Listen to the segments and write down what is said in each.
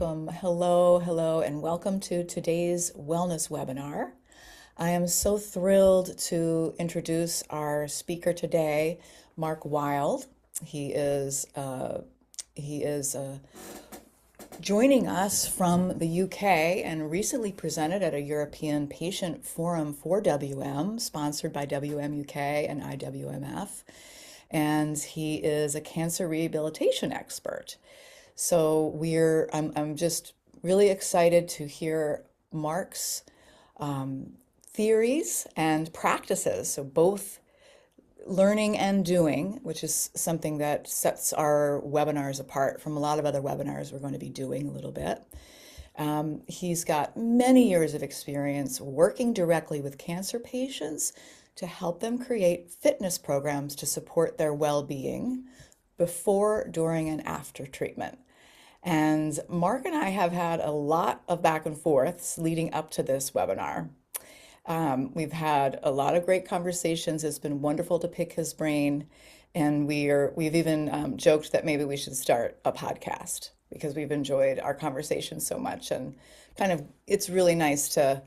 welcome. Hello, and welcome to today's wellness webinar. I am so thrilled to introduce our speaker today, Mark Wild. He is joining us from the UK and recently presented at a European Patient Forum for WM, sponsored by WM UK and IWMF. And he is a cancer rehabilitation expert. So I'm just really excited to hear Mark's theories and practices. So both learning and doing, which is something that sets our webinars apart from a lot of other webinars we're going to be doing a little bit. He's got many years of experience working directly with cancer patients to help them create fitness programs to support their well-being before, during, and after treatment. And Mark and I have had a lot of back and forths leading up to this webinar. We've had a lot of great conversations. It's been wonderful to pick his brain, and we've even joked that maybe we should start a podcast because we've enjoyed our conversation so much, and it's really nice to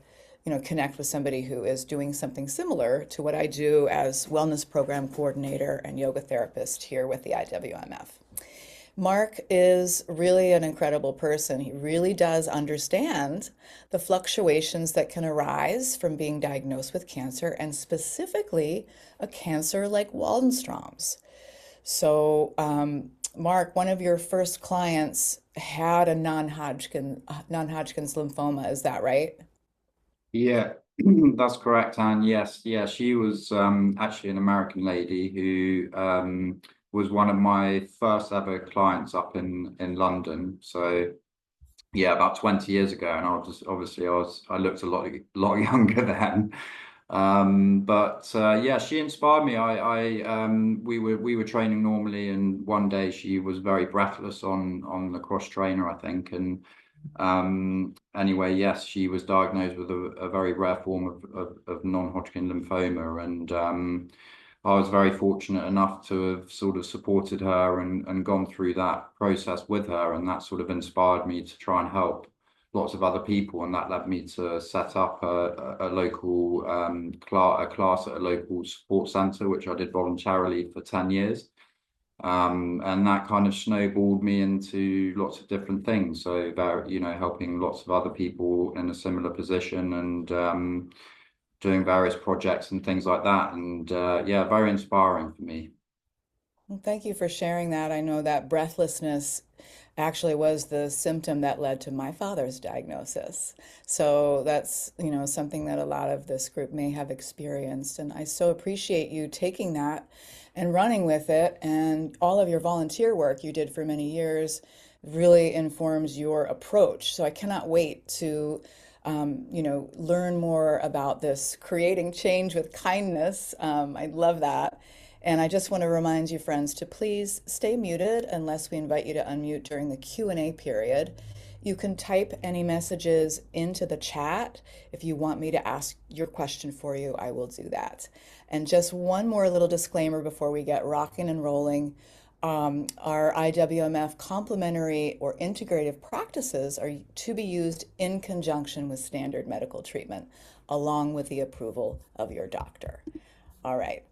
connect with somebody who is doing something similar to what I do as wellness program coordinator and yoga therapist here with the IWMF. Mark is really an incredible person. He really does understand the fluctuations that can arise from being diagnosed with cancer, and specifically a cancer like Waldenstrom's. So, Mark, one of your first clients had a non-Hodgkin's lymphoma. Is that right? Yeah, that's correct, Anne. Yes, yeah, she was actually an American lady who was one of my first ever clients up in London. So yeah, about 20 years ago, and I looked a lot younger then. But yeah, she inspired me. We were training normally, and one day she was very breathless on the cross trainer, I think, and anyway, yes, she was diagnosed with a very rare form of non-Hodgkin lymphoma, and I was very fortunate enough to have sort of supported her and gone through that process with her, and that sort of inspired me to try and help lots of other people, and that led me to set up a local class at a local support centre, which I did voluntarily for 10 years. And that kind of snowballed me into lots of different things. So about, helping lots of other people in a similar position, and doing various projects and things like that. And yeah, very inspiring for me. Well, thank you for sharing that. I know that breathlessness actually was the symptom that led to my father's diagnosis. So that's, something that a lot of this group may have experienced. And I so appreciate you taking that and running with it. And all of your volunteer work you did for many years really informs your approach. So I cannot wait to learn more about this creating change with kindness. I love that. And I just want to remind you, friends, to please stay muted unless we invite you to unmute during the Q&A period. You can type any messages into the chat. If you want me to ask your question for you, I will do that. And just one more little disclaimer before we get rocking and rolling. Our IWMF complementary or integrative practices are to be used in conjunction with standard medical treatment, along with the approval of your doctor. All right.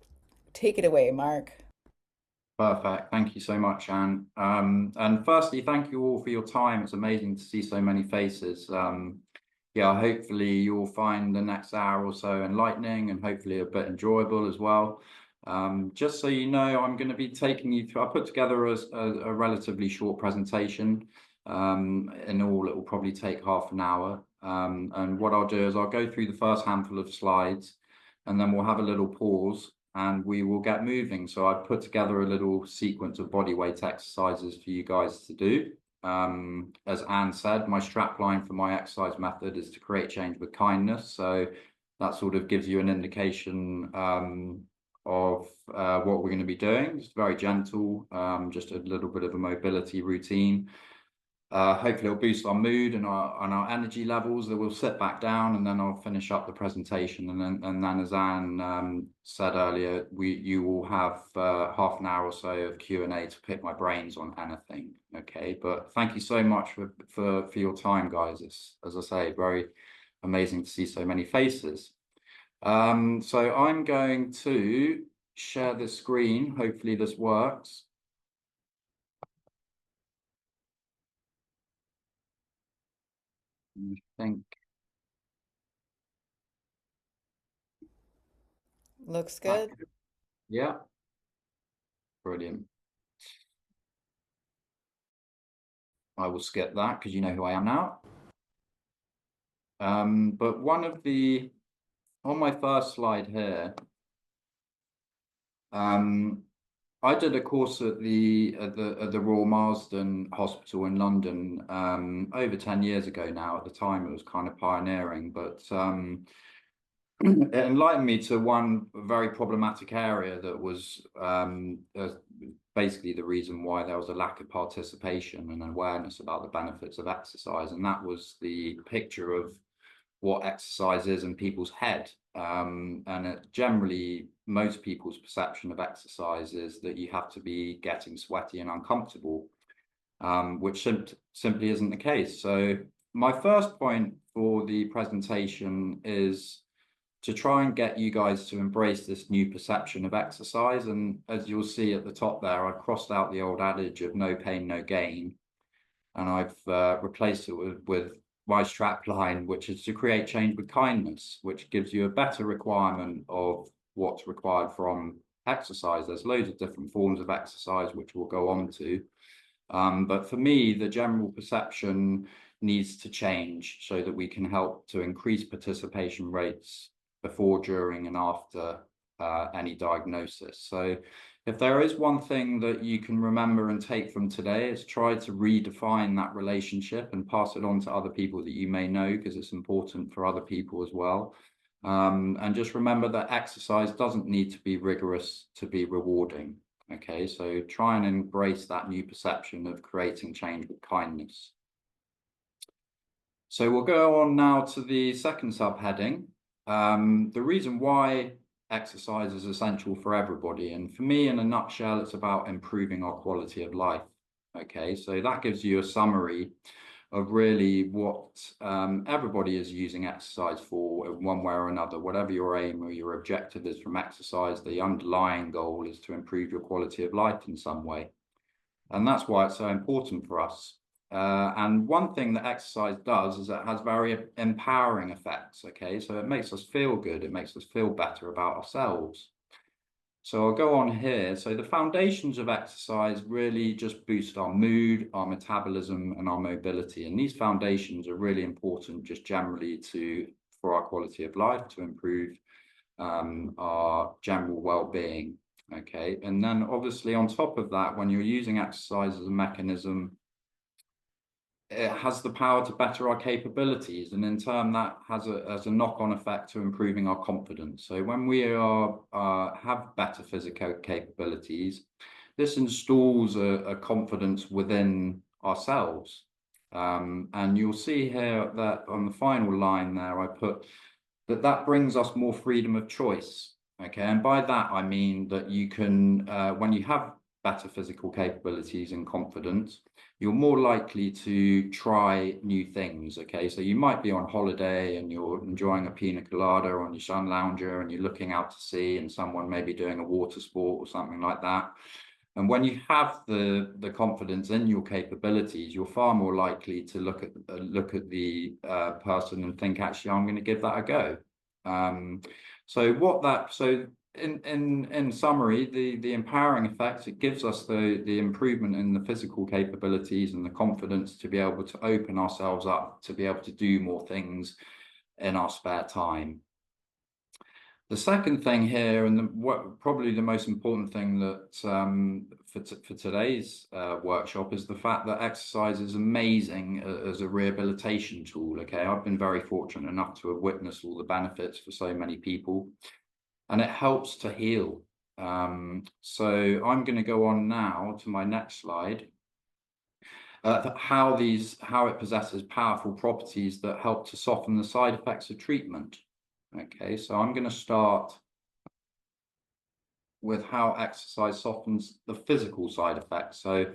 Take it away, Mark. Perfect. Thank you so much, Anne. And firstly, thank you all for your time. It's amazing to see so many faces. Yeah, hopefully you'll find the next hour or so enlightening and hopefully a bit enjoyable as well. Just so you know, I'm going to be taking you through, I put together a relatively short presentation. In all, it will probably take half an hour. And what I'll do is I'll go through the first handful of slides, and then we'll have a little pause and we will get moving. So I've put together a little sequence of body weight exercises for you guys to do. As Anne said, my strap line for my exercise method is to create change with kindness. So that sort of gives you an indication of what we're going to be doing. It's very gentle, just a little bit of a mobility routine. Hopefully it'll boost our mood and our energy levels. That we'll sit back down, and then I'll finish up the presentation. And then as Anne said earlier, you will have half an hour or so of Q&A to pick my brains on anything. Okay, but thank you so much for your time, guys. It's, as I say, very amazing to see so many faces. So I'm going to share the screen. Hopefully this works. I think. Looks good. Yeah, brilliant. I will skip that because you know who I am now. But on my first slide here, I did a course at the Royal Marsden Hospital in London over 10 years ago now. At the time, it was kind of pioneering, but it enlightened me to one very problematic area that was basically the reason why there was a lack of participation and awareness about the benefits of exercise, and that was the picture of what exercise is in people's head. And generally, most people's perception of exercise is that you have to be getting sweaty and uncomfortable, which simply isn't the case. So my first point for the presentation is to try and get you guys to embrace this new perception of exercise. And as you'll see at the top there, I've crossed out the old adage of no pain, no gain. And I've replaced it with my strap line, which is to create change with kindness, which gives you a better requirement of what's required from exercise. There's loads of different forms of exercise, which we'll go on to. But for me, the general perception needs to change so that we can help to increase participation rates before, during, and after any diagnosis. So if there is one thing that you can remember and take from today, is try to redefine that relationship and pass it on to other people that you may know, because it's important for other people as well. And just remember that exercise doesn't need to be rigorous to be rewarding. Okay, so try and embrace that new perception of creating change with kindness. So we'll go on now to the second subheading. The reason why exercise is essential for everybody. And for me, in a nutshell, it's about improving our quality of life. Okay, so that gives you a summary of really what everybody is using exercise for in one way or another. Whatever your aim or your objective is from exercise, the underlying goal is to improve your quality of life in some way. And that's why it's so important for us. And one thing that exercise does is it has very empowering effects. Okay, so it makes us feel good. It makes us feel better about ourselves. So I'll go on here. So the foundations of exercise really just boost our mood, our metabolism, and our mobility. And these foundations are really important just generally for our quality of life, to improve our general well-being. Okay, and then obviously on top of that, when you're using exercise as a mechanism, it has the power to better our capabilities, and in turn that has a knock-on effect to improving our confidence. So when we have better physical capabilities, this installs a confidence within ourselves. And you'll see here that on the final line there, I put that brings us more freedom of choice. Okay, and by that I mean that you can, when you have better physical capabilities and confidence, you're more likely to try new things. Okay, so you might be on holiday and you're enjoying a pina colada on your sun lounger and you're looking out to sea, and someone may be doing a water sport or something like that. And when you have the confidence in your capabilities, you're far more likely to look at the person and think, actually, I'm going to give that a go. So in summary, the empowering effects, it gives us the improvement in the physical capabilities and the confidence to be able to open ourselves up, to be able to do more things in our spare time. The second thing here, and probably the most important thing that for today's workshop, is the fact that exercise is amazing as a rehabilitation tool. Okay, I've been very fortunate enough to have witnessed all the benefits for so many people, and it helps to heal. So I'm going to go on now to my next slide. how it possesses powerful properties that help to soften the side effects of treatment. Okay, so I'm going to start with how exercise softens the physical side effects. So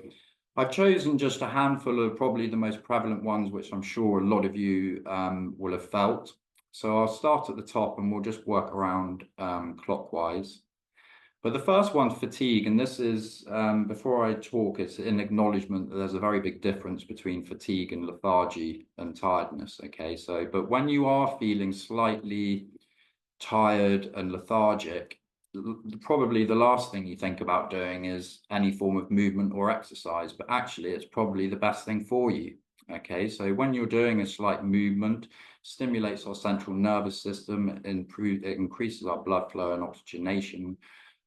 I've chosen just a handful of probably the most prevalent ones, which I'm sure a lot of you will have felt. So I'll start at the top and we'll just work around clockwise. But the first one's fatigue, and this is, before I talk, it's an acknowledgement that there's a very big difference between fatigue and lethargy and tiredness, okay? So, but when you are feeling slightly tired and lethargic, probably the last thing you think about doing is any form of movement or exercise, but actually it's probably the best thing for you, okay? So when you're doing a slight movement, stimulates our central nervous system, it increases our blood flow and oxygenation,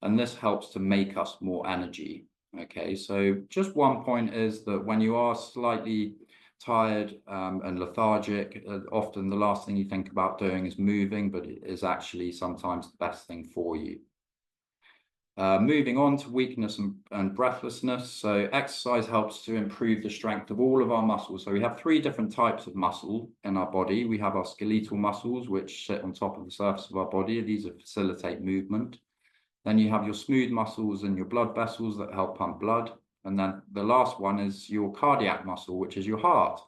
and this helps to make us more energy. Okay, so just one point is that when you are slightly tired and lethargic, often the last thing you think about doing is moving, but it is actually sometimes the best thing for you. Moving on to weakness and breathlessness. So exercise helps to improve the strength of all of our muscles. So we have 3 different types of muscle in our body. We have our skeletal muscles, which sit on top of the surface of our body. These facilitate movement. Then you have your smooth muscles and your blood vessels that help pump blood. And then the last one is your cardiac muscle, which is your heart.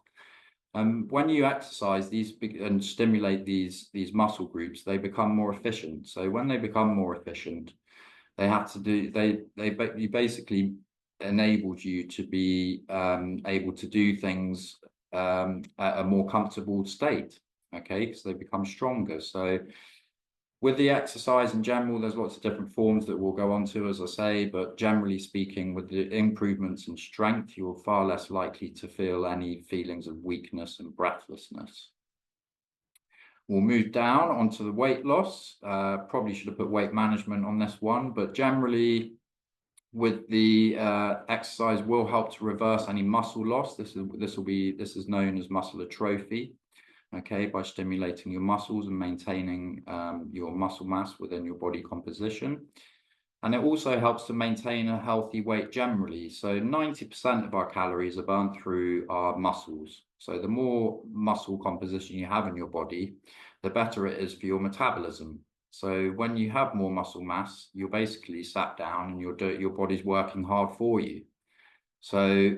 When you exercise and stimulate these muscle groups, they become more efficient. So when they become more efficient, you basically enabled you to be able to do things at a more comfortable state, okay, because they become stronger. So with the exercise in general, there's lots of different forms that we'll go on to, as I say, but generally speaking, with the improvements in strength, you're far less likely to feel any feelings of weakness and breathlessness. We'll move down onto the weight loss. Probably should have put weight management on this one, but generally with the exercise will help to reverse any muscle loss. This is known as muscle atrophy. Okay, by stimulating your muscles and maintaining your muscle mass within your body composition. And it also helps to maintain a healthy weight generally. So 90% of our calories are burned through our muscles. So the more muscle composition you have in your body, the better it is for your metabolism. So when you have more muscle mass, you're basically sat down and your body's working hard for you. So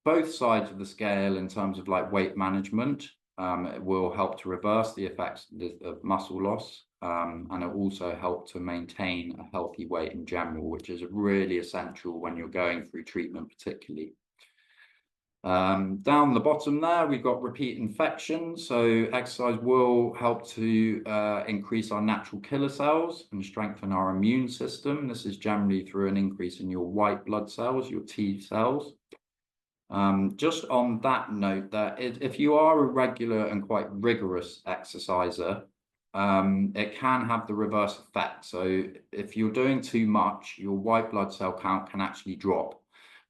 both sides of the scale in terms of like weight management, it will help to reverse the effects of muscle loss, and it also help to maintain a healthy weight in general, which is really essential when you're going through treatment particularly. Down the bottom there, we've got repeat infection. So exercise will help to increase our natural killer cells and strengthen our immune system. This is generally through an increase in your white blood cells, your T cells. Just on that note, that if you are a regular and quite rigorous exerciser, it can have the reverse effect. So if you're doing too much, your white blood cell count can actually drop,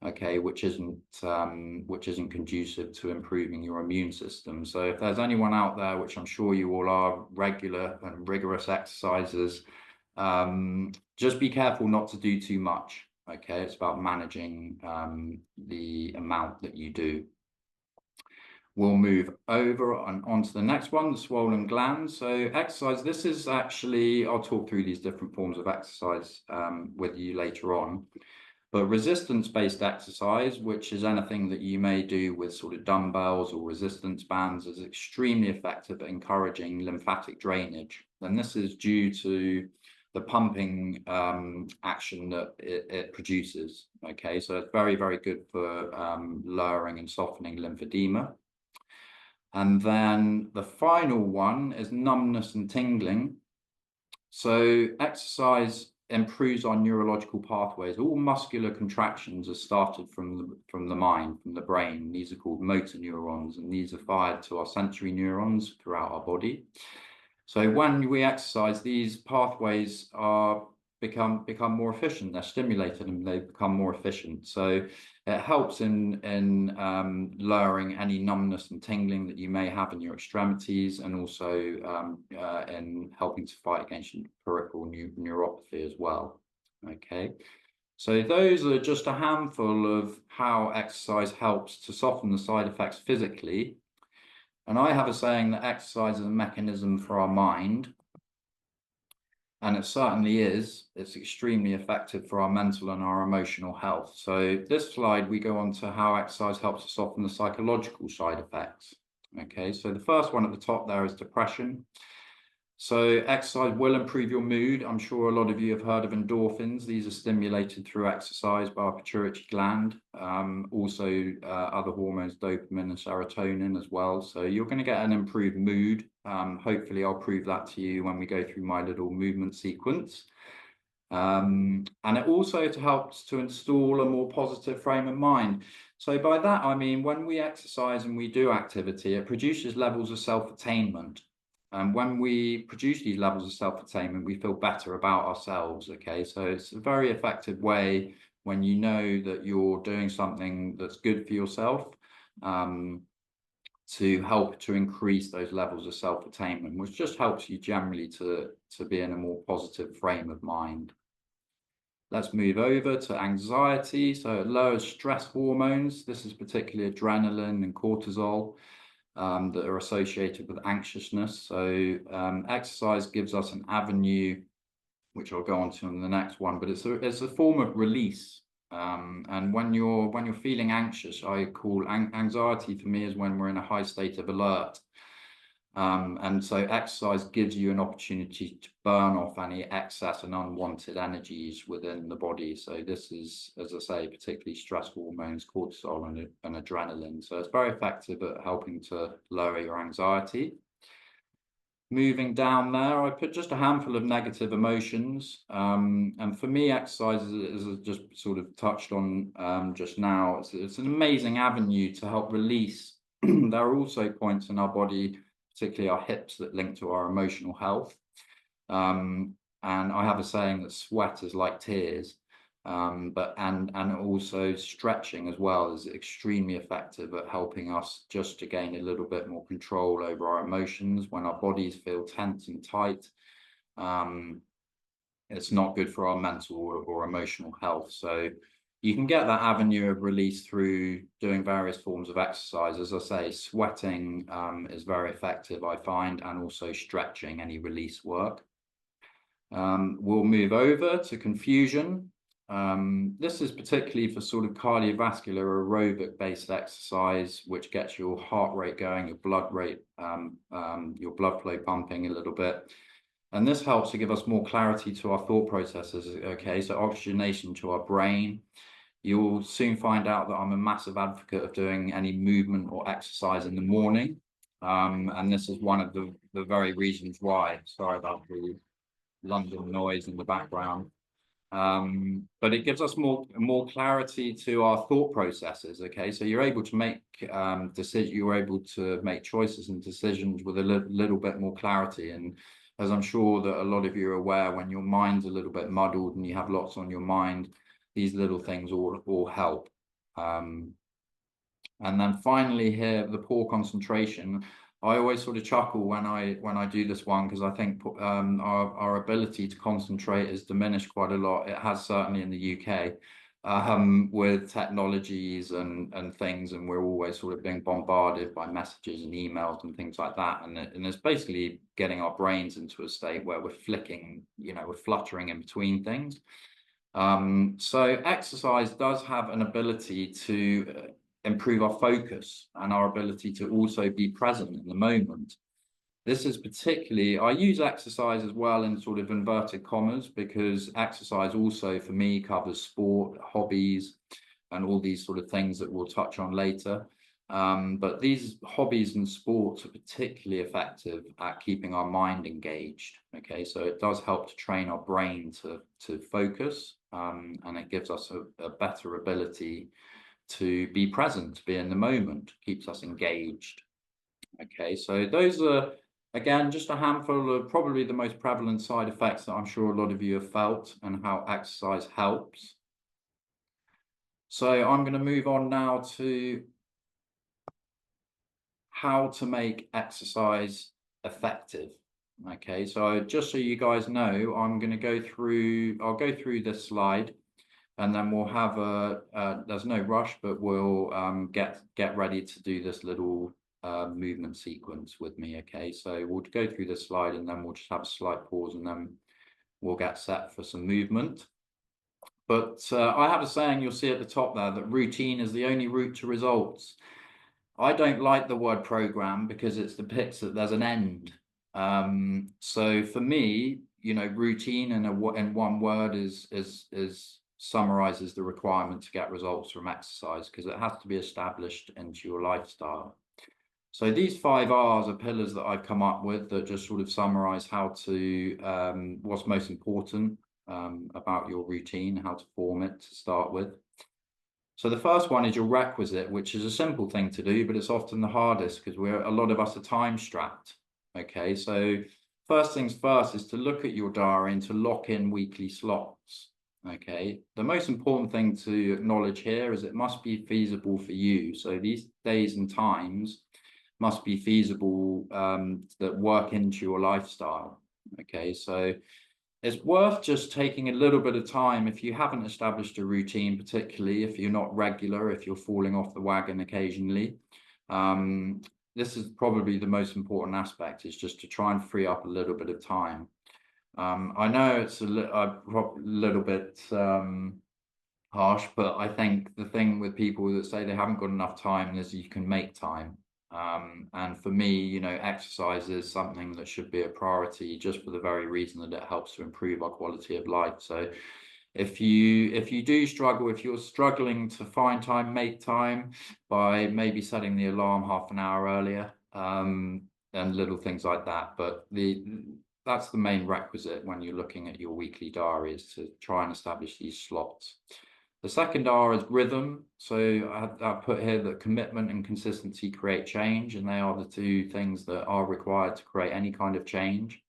okay, which isn't conducive to improving your immune system. So if there's anyone out there, which I'm sure you all are, regular and rigorous exercisers, just be careful not to do too much. Okay, it's about managing the amount that you do. We'll move over and onto the next one, the swollen glands. So exercise, this is actually, I'll talk through these different forms of exercise with you later on. But resistance-based exercise, which is anything that you may do with sort of dumbbells or resistance bands, is extremely effective at encouraging lymphatic drainage. And this is due to the pumping action that it produces. Okay, so it's very, very good for lowering and softening lymphedema. And then the final one is numbness and tingling. So exercise improves our neurological pathways. All muscular contractions are started from the mind, from the brain. These are called motor neurons, and these are fired to our sensory neurons throughout our body. So when we exercise, these pathways become more efficient. They're stimulated and they become more efficient. So it helps in lowering any numbness and tingling that you may have in your extremities, and also in helping to fight against peripheral neuropathy as well. Okay. So those are just a handful of how exercise helps to soften the side effects physically. And I have a saying that exercise is a mechanism for our mind. And it certainly is. It's extremely effective for our mental and our emotional health. So this slide, we go on to how exercise helps to soften the psychological side effects. Okay, so the first one at the top there is depression. So exercise will improve your mood. I'm sure a lot of you have heard of endorphins. These are stimulated through exercise by our pituitary gland. Also other hormones, dopamine and serotonin as well. So you're going to get an improved mood. Hopefully I'll prove that to you when we go through my little movement sequence. And it also helps to install a more positive frame of mind. So by that, I mean, when we exercise and we do activity, it produces levels of self-attainment. And when we produce these levels of self-attainment, we feel better about ourselves, okay? So it's a very effective way when you know that you're doing something that's good for yourself, to help to increase those levels of self-attainment, which just helps you generally to be in a more positive frame of mind. Let's move over to anxiety. So it lowers stress hormones. This is particularly adrenaline and cortisol. That are associated with anxiousness. So exercise gives us an avenue, which I'll go on to in the next one, but it's a form of release. And when you're feeling anxious, I call anxiety for me is when we're in a high state of alert. And so exercise gives you an opportunity to burn off any excess and unwanted energies within the body. So this is, as I say, particularly stress hormones, cortisol and adrenaline. So it's very effective at helping to lower your anxiety. Moving down there, I put just a handful of negative emotions. And for me, exercise is just sort of touched on just now. It's an amazing avenue to help release. There are also points in our body, particularly our hips, that link to our emotional health. And I have a saying that sweat is like tears, and also stretching as well is extremely effective at helping us just to gain a little bit more control over our emotions when our bodies feel tense and tight. It's not good for our mental or emotional health. So you can get that avenue of release through doing various forms of exercise. As I say, sweating is very effective, I find, and also stretching, any release work. We'll move over to confusion. This is particularly for sort of cardiovascular aerobic based exercise, which gets your heart rate going, your blood rate, your blood flow pumping a little bit. And this helps to give us more clarity to our thought processes, okay? So oxygenation to our brain. You'll soon find out that I'm a massive advocate of doing any movement or exercise in the morning. And this is one of the very reasons why. Sorry about the London noise in the background. But it gives us more clarity to our thought processes, okay? So you're able to make decisions, you're able to make choices and decisions with a little bit more clarity. And as I'm sure that a lot of you are aware, when your mind's a little bit muddled and you have lots on your mind, these little things all help. And then finally here, the poor concentration. I always sort of chuckle when I do this one, because I think our ability to concentrate is diminished quite a lot. It has certainly in the UK with technologies and things, and we're always sort of being bombarded by messages and emails and things like that. And it's basically getting our brains into a state where we're flicking, we're fluttering in between things. So exercise does have an ability to improve our focus and our ability to also be present in the moment. This is particularly, I use exercise as well in sort of inverted commas, because exercise also for me covers sport, hobbies, and all these sort of things that we'll touch on later. But these hobbies and sports are particularly effective at keeping our mind engaged. Okay, so it does help to train our brain to focus, and it gives us a better ability to be present, to be in the moment, keeps us engaged. Okay, so those are, again, just a handful of probably the most prevalent side effects that I'm sure a lot of you have felt and how exercise helps. So I'm going to move on now to how to make exercise effective. Okay, so just so you guys know, I'll go through this slide. and then we'll have there's no rush, but we'll get ready to do this little movement sequence with me. Okay, so we'll go through this slide and then we'll just have a slight pause and then we'll get set for some movement. But I have a saying, you'll see at the top there, that routine is the only route to results. I don't like the word program because it depicts that there's an end. So for me, routine in one word is summarizes the requirement to get results from exercise, because it has to be established into your lifestyle. So these 5 R's are pillars that I've come up with that just sort of summarize how to what's most important about your routine, how to form it to start with. So the first one is your requisite, which is a simple thing to do, but it's often the hardest because a lot of us are time strapped. Okay, so first things first is to look at your diary and to lock in weekly slots. Okay, the most important thing to acknowledge here is it must be feasible for you. So these days and times must be feasible that work into your lifestyle. Okay, so it's worth just taking a little bit of time if you haven't established a routine, particularly if you're not regular, if you're falling off the wagon occasionally. This is probably the most important aspect, is just to try and free up a little bit of time. I know it's a little bit harsh, but I think the thing with people that say they haven't got enough time is you can make time. And for me, exercise is something that should be a priority, just for the very reason that it helps to improve our quality of life. So if you do struggle, if you're struggling to find time, make time by maybe setting the alarm half an hour earlier, and little things like that. But that's the main requisite when you're looking at your weekly diary, is to try and establish these slots. The second R is rhythm. So I put here that commitment and consistency create change, and they are the 2 things that are required to create any kind of change.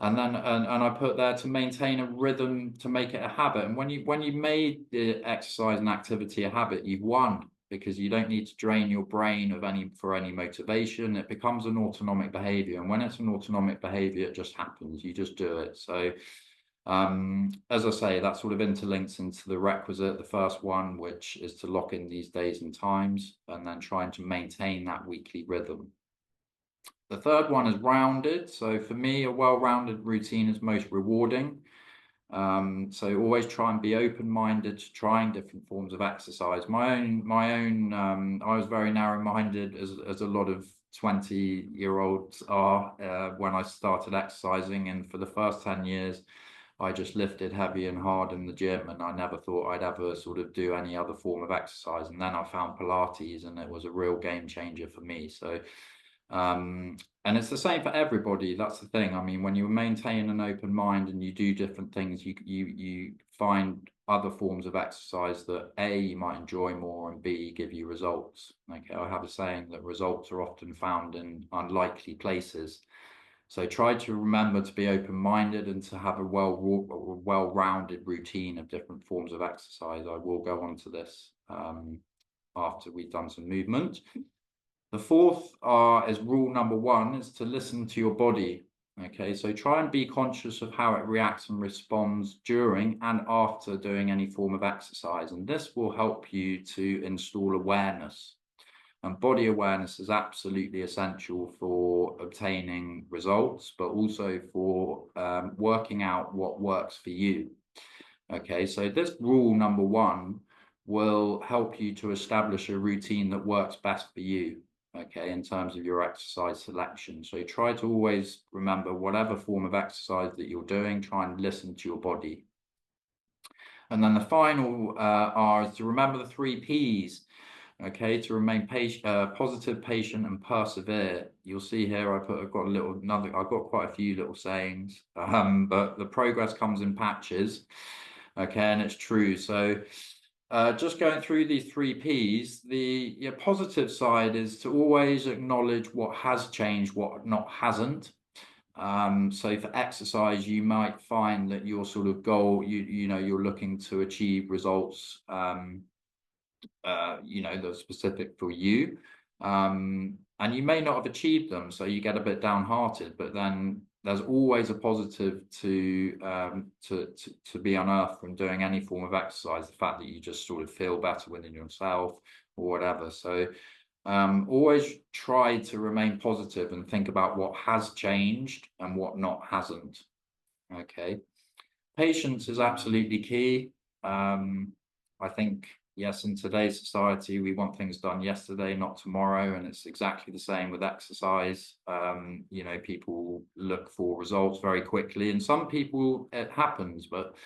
And then I put there to maintain a rhythm, to make it a habit. And when you made the exercise and activity a habit, you've won, because you don't need to drain your brain of any motivation. It becomes an autonomic behavior, and when it's an autonomic behavior, it just happens. You just do it. So as I say, that sort of interlinks into the requisite, the first one, which is to lock in these days and times, and then trying to maintain that weekly rhythm. The third one is rounded. So for me, a well-rounded routine is most rewarding. So always try and be open-minded to trying different forms of exercise. My own I was very narrow-minded, as a lot of 20-year-olds are, when I started exercising, and for the first 10 years I just lifted heavy and hard in the gym, and I never thought I'd ever sort of do any other form of exercise. And then I found Pilates, and it was a real game changer for me. So and it's the same for everybody. That's the thing. I mean, when you maintain an open mind and you do different things, you find other forms of exercise that A, you might enjoy more, and B, give you results. Okay, I have a saying that results are often found in unlikely places. So try to remember to be open-minded and to have a well-rounded routine of different forms of exercise. I will go on to this after we've done some movement. The fourth is rule number 1, is to listen to your body. Okay, so try and be conscious of how it reacts and responds during and after doing any form of exercise. And this will help you to install awareness. And body awareness is absolutely essential for obtaining results, but also for working out what works for you. Okay, so this rule number 1 will help you to establish a routine that works best for you, okay, in terms of your exercise selection. So try to always remember, whatever form of exercise that you're doing, try and listen to your body. And then the final R is to remember the 3 Ps. Okay, to remain positive, patient, and persevere. You'll see here I've got quite a few little sayings, but the progress comes in patches. Okay, and it's true. So just going through these 3 Ps, the positive side is to always acknowledge what has changed, what not hasn't. So for exercise, you might find that your sort of goal, you're looking to achieve results that's specific for you, and you may not have achieved them, so you get a bit downhearted. But then there's always a positive to be unearthed from doing any form of exercise. The fact that you just sort of feel better within yourself or whatever. So always try to remain positive and think about what has changed and what not hasn't. Okay. Patience is absolutely key. I think, yes, in today's society, we want things done yesterday, not tomorrow. And it's exactly the same with exercise. You know, people look for results very quickly, and some people, it happens, but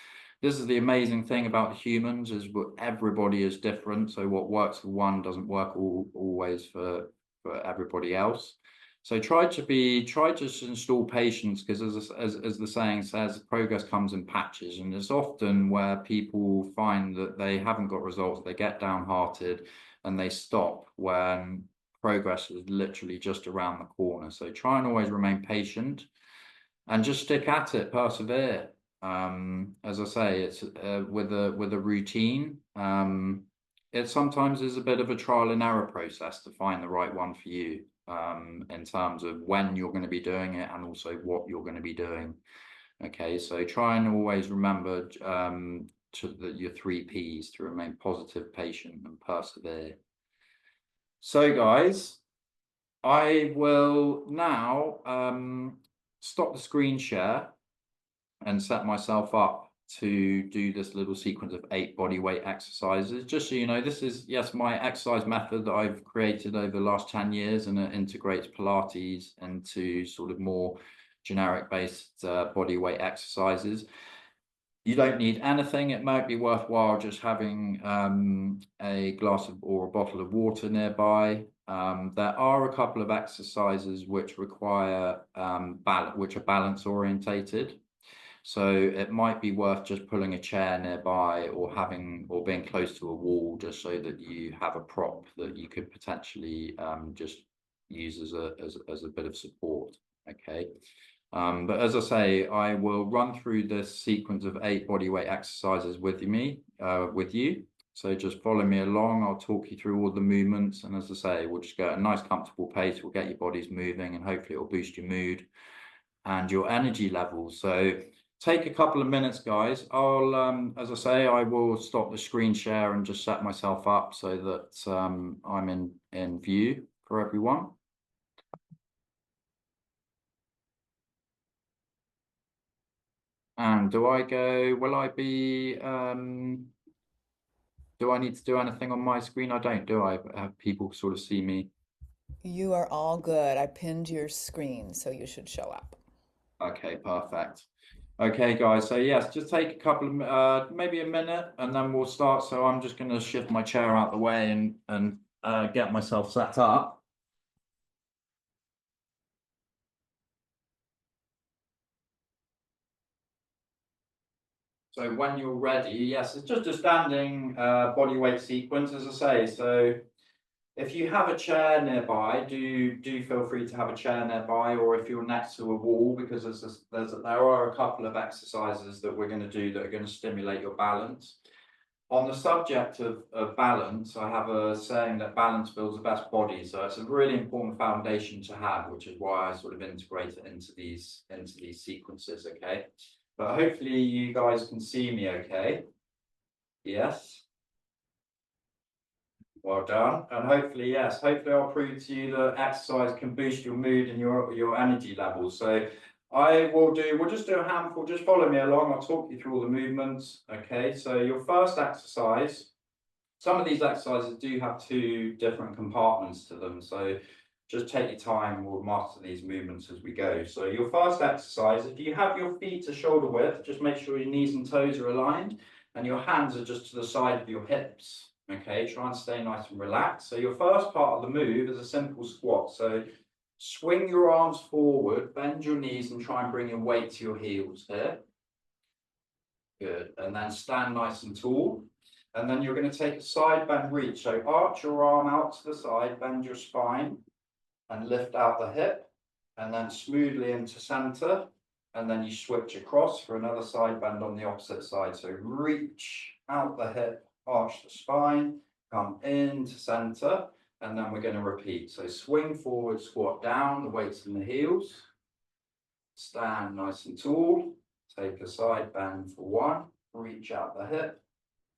this is the amazing thing about humans, is everybody is different. So what works for one doesn't work always for everybody else. So try to install patience, because as the saying says, progress comes in patches, and it's often where people find that they haven't got results, they get downhearted and they stop when progress is literally just around the corner. So try and always remain patient and just stick at it, persevere. As I say, it's with a routine. It sometimes is a bit of a trial and error process to find the right one for you, in terms of when you're going to be doing it and also what you're going to be doing. Okay, so try and always remember your 3 Ps: to remain positive, patient, and persevere. So guys, I will now stop the screen share and set myself up to do this little sequence of 8 body weight exercises. Just so you know, this is, yes, my exercise method that I've created over the last 10 years, and it integrates Pilates into sort of more generic based body weight exercises. You don't need anything. It might be worthwhile just having a glass of or a bottle of water nearby. There are a couple of exercises which require which are balance orientated. So it might be worth just pulling a chair nearby, or being close to a wall, just so that you have a prop that you could potentially just use as a bit of support. Okay. But as I say, I will run through this sequence of 8 bodyweight exercises with you. So just follow me along. I'll talk you through all the movements, and as I say, we'll just go at a nice comfortable pace. We'll get your bodies moving, and hopefully it'll boost your mood and your energy levels. So take a couple of minutes, guys. I'll, as I say, I will stop the screen share and just set myself up so that I'm in view for everyone. And will I be, do I need to do anything on my screen? I don't, do I? Have people sort of see me? You are all good. I pinned your screen, so you should show up. Okay, perfect. Okay, guys, so yes, just take a couple of, maybe a minute, and then we'll start. So I'm just going to shift my chair out the way and get myself set up. So when you're ready, yes, it's just a standing body weight sequence, as I say. So if you have a chair nearby, do feel free to have a chair nearby, or if you're next to a wall, because there are a couple of exercises that we're going to do that are going to stimulate your balance. On the subject of balance, I have a saying that balance builds the best body. So it's a really important foundation to have, which is why I sort of integrate it into these sequences. Okay, but hopefully you guys can see me okay. Yes. Well done. And hopefully, yes, hopefully I'll prove to you that exercise can boost your mood and your energy levels. So we'll just do a handful, just follow me along. I'll talk you through all the movements. Okay, so your first exercise, some of these exercises do have 2 different compartments to them. So just take your time, we'll master these movements as we go. So your first exercise, if you have your feet to shoulder width, just make sure your knees and toes are aligned and your hands are just to the side of your hips. Okay, try and stay nice and relaxed. So your first part of the move is a simple squat. So swing your arms forward, bend your knees, and try and bring your weight to your heels here. Good. And then stand nice and tall. And then you're going to take a side bend reach. So arch your arm out to the side, bend your spine, and lift out the hip, and then smoothly into center. And then you switch across for another side bend on the opposite side. So reach out the hip, arch the spine, come into center, and then we're going to repeat. So swing forward, squat down, the weight's in the heels. stand nice and tall, take a side bend for one, reach out the hip,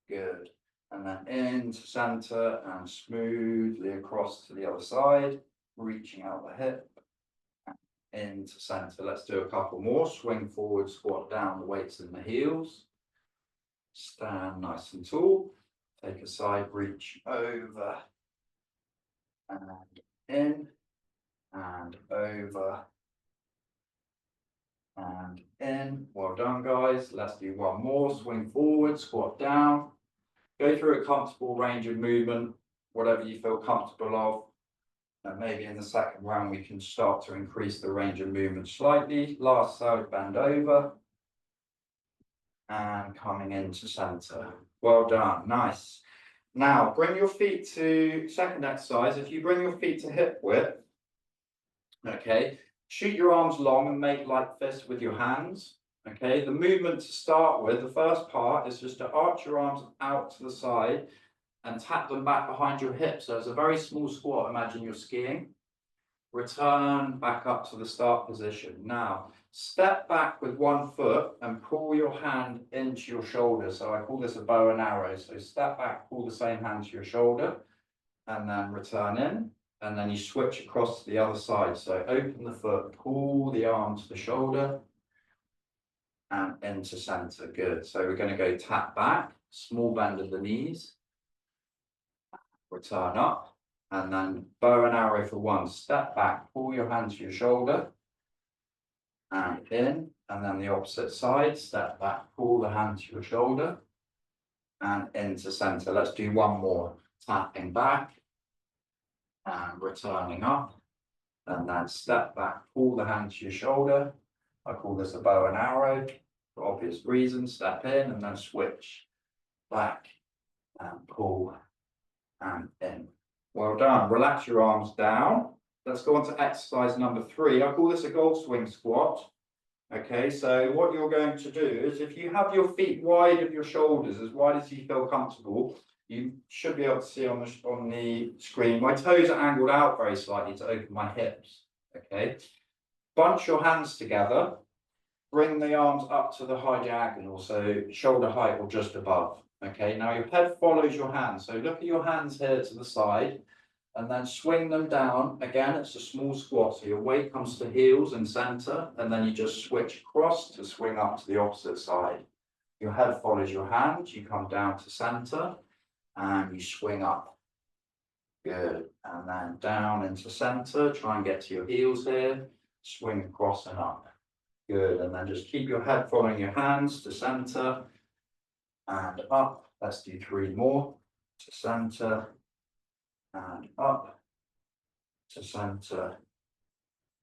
good. And then into center and smoothly across to the other side, reaching out the hip, into center. Let's do a couple more. Swing forward, squat down, the weights in the heels. Stand nice and tall. Take a side reach over and in and over and in. Well done, guys. Let's do one more. Swing forward, squat down. Go through a comfortable range of movement, whatever you feel comfortable of. And maybe in the second round, we can start to increase the range of movement slightly. Last side, bend over. And coming into center. Well done, nice. Now, bring your feet to, second exercise, if you bring your feet to hip width, okay, shoot your arms long and make like fists with your hands. Okay, the movement to start with, the first part is just to arch your arms out to the side and tap them back behind your hips. So it's a very small squat. Imagine you're skiing. Return back up to the start position. Now, step back with one foot and pull your hand into your shoulder. So I call this a bow and arrow. So step back, pull the same hand to your shoulder, and then return in. And then you switch across to the other side. So open the foot, pull the arm to the shoulder, and into center. Good. So we're going to go tap back, small bend of the knees, return up, and then bow and arrow for one. Step back, pull your hand to your shoulder, and in, and then the opposite side. Step back, pull the hand to your shoulder, and into center. Let's do one more. Tapping back, and returning up, and then step back, pull the hand to your shoulder. I call this a bow and arrow for obvious reasons. Step in and then switch back and pull and in. Well done. Relax your arms down. Let's go on to exercise number 3. I call this a golf swing squat. Okay, so what you're going to do is if you have your feet wide of your shoulders, as wide as you feel comfortable, you should be able to see on the screen. My toes are angled out very slightly to open my hips. Okay, bunch your hands together. Bring the arms up to the high diagonal, so shoulder height or just above. Okay, now your head follows your hands. So look at your hands here to the side and then swing them down. Again, it's a small squat. So your weight comes to heels and center, and then you just switch across to swing up to the opposite side. Your head follows your hand. You come down to center and you swing up. Good. And then down into center. Try and get to your heels here. Swing across and up. Good, and then just keep your head following your hands to center and up. Let's do 3 more. To center and up, to center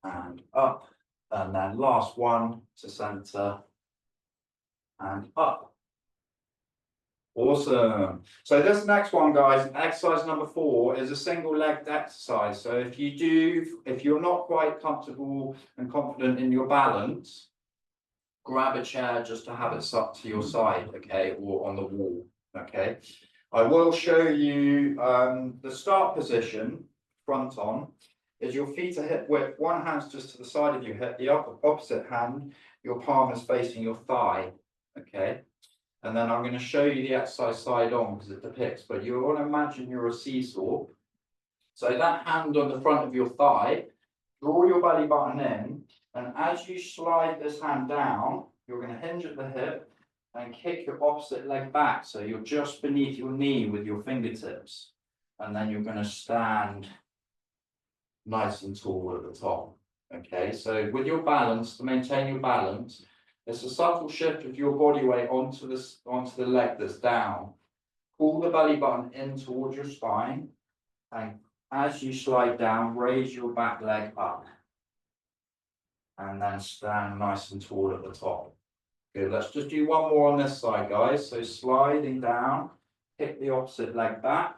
and up, and then last one, to center and up. Awesome. So this next one, guys, exercise number 4 is a single-legged exercise. So if you're not quite comfortable and confident in your balance, grab a chair just to have it up to your side, okay, or on the wall, okay. I will show you the start position, front on, is your feet are hip width, one hand's just to the side of your hip, the opposite hand, your palm is facing your thigh, okay. And then I'm going to show you the exercise side on because it depicts, but you want to imagine you're a seesaw. So that hand on the front of your thigh, draw your belly button in, and as you slide this hand down, you're going to hinge at the hip and kick your opposite leg back. So you're just beneath your knee with your fingertips. And then you're going to stand nice and tall at the top. Okay, so with your balance, to maintain your balance, it's a subtle shift of your body weight onto the leg that's down. Pull the belly button in towards your spine, and as you slide down, raise your back leg up. And then stand nice and tall at the top. Good, let's just do one more on this side, guys. So sliding down, kick the opposite leg back,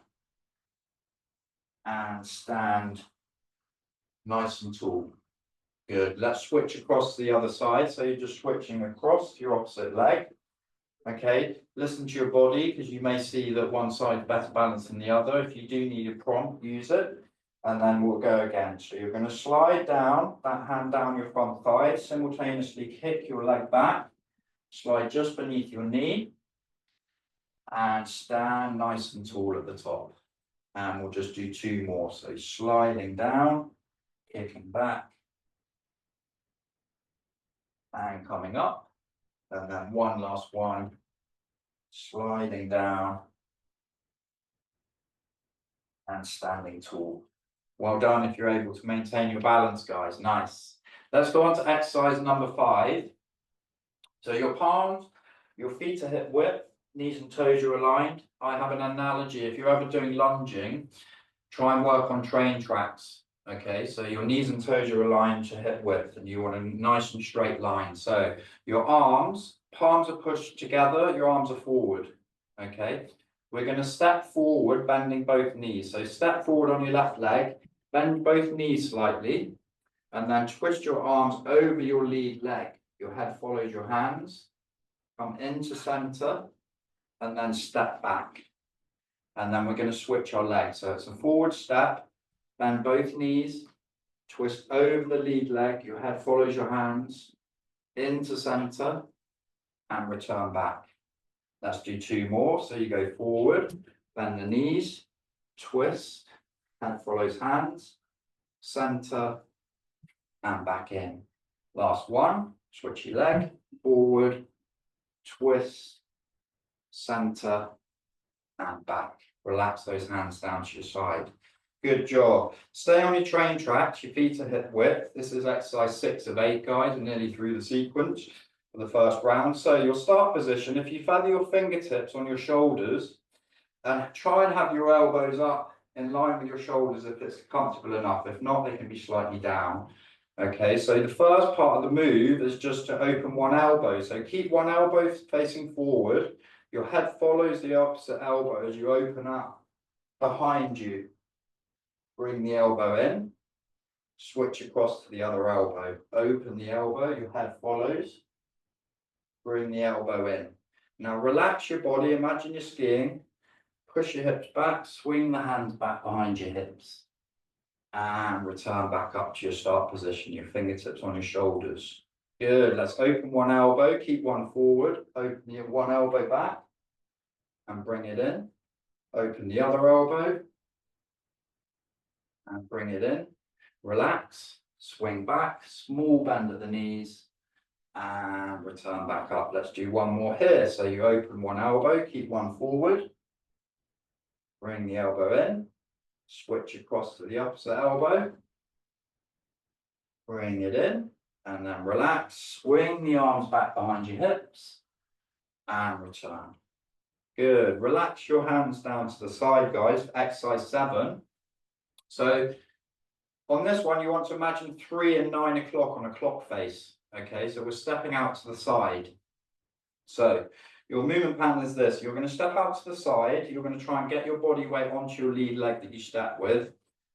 and stand nice and tall. Good, let's switch across to the other side. So you're just switching across to your opposite leg. Okay, listen to your body because you may see that one side better balanced than the other. If you do need a prompt, use it. and then we'll go again. So you're going to slide down, that hand down your front thigh, simultaneously kick your leg back, slide just beneath your knee, and stand nice and tall at the top. And we'll just do 2 more. So sliding down, kicking back, and coming up. And then one last one, sliding down, and standing tall. Well done if you're able to maintain your balance, guys. Nice. Let's go on to exercise number 5. So your palms, your feet are hip width, knees and toes are aligned. I have an analogy. If you're ever doing lunging, try and work on train tracks. Okay, so your knees and toes are aligned to hip width and you want a nice and straight line. So your arms, palms are pushed together, your arms are forward. Okay, we're going to step forward, bending both knees. So step forward on your left leg, bend both knees slightly, and then twist your arms over your lead leg. Your head follows your hands, come into center, and then step back. And then we're going to switch our legs. So it's a forward step, bend both knees, twist over the lead leg, your head follows your hands, into center, and return back. Let's do 2 more. So you go forward, bend the knees, twist, head follows hands, center, and back in. Last one, switch your leg, forward, twist, center, and back. Relax those hands down to your side. Good job. Stay on your train tracks, your feet are hip width. This is exercise 6 of 8, guys. We're nearly through the sequence for the first round. So your start position, if you feather your fingertips on your shoulders, and try and have your elbows up in line with your shoulders if it's comfortable enough. If not, they can be slightly down. Okay, so the first part of the move is just to open one elbow. So keep one elbow facing forward. Your head follows the opposite elbow as you open up behind you. Bring the elbow in. Switch across to the other elbow. Open the elbow, your head follows. Bring the elbow in. Now relax your body, imagine you're skiing. Push your hips back, swing the hands back behind your hips. And return back up to your start position, your fingertips on your shoulders. Good, let's open one elbow, keep one forward, open your one elbow back, and bring it in. Open the other elbow, and bring it in. Relax, swing back, small bend at the knees, and return back up. Let's do one more here. So you open one elbow, keep one forward, bring the elbow in. Switch across to the opposite elbow, bring it in, and then relax, swing the arms back behind your hips, and return. Good, relax your hands down to the side, guys, exercise 7. So on this one, you want to imagine 3 and 9 o'clock on a clock face, okay? So we're stepping out to the side. So your movement pattern is this. You're going to step out to the side. You're going to try and get your body weight onto your lead leg that you step with.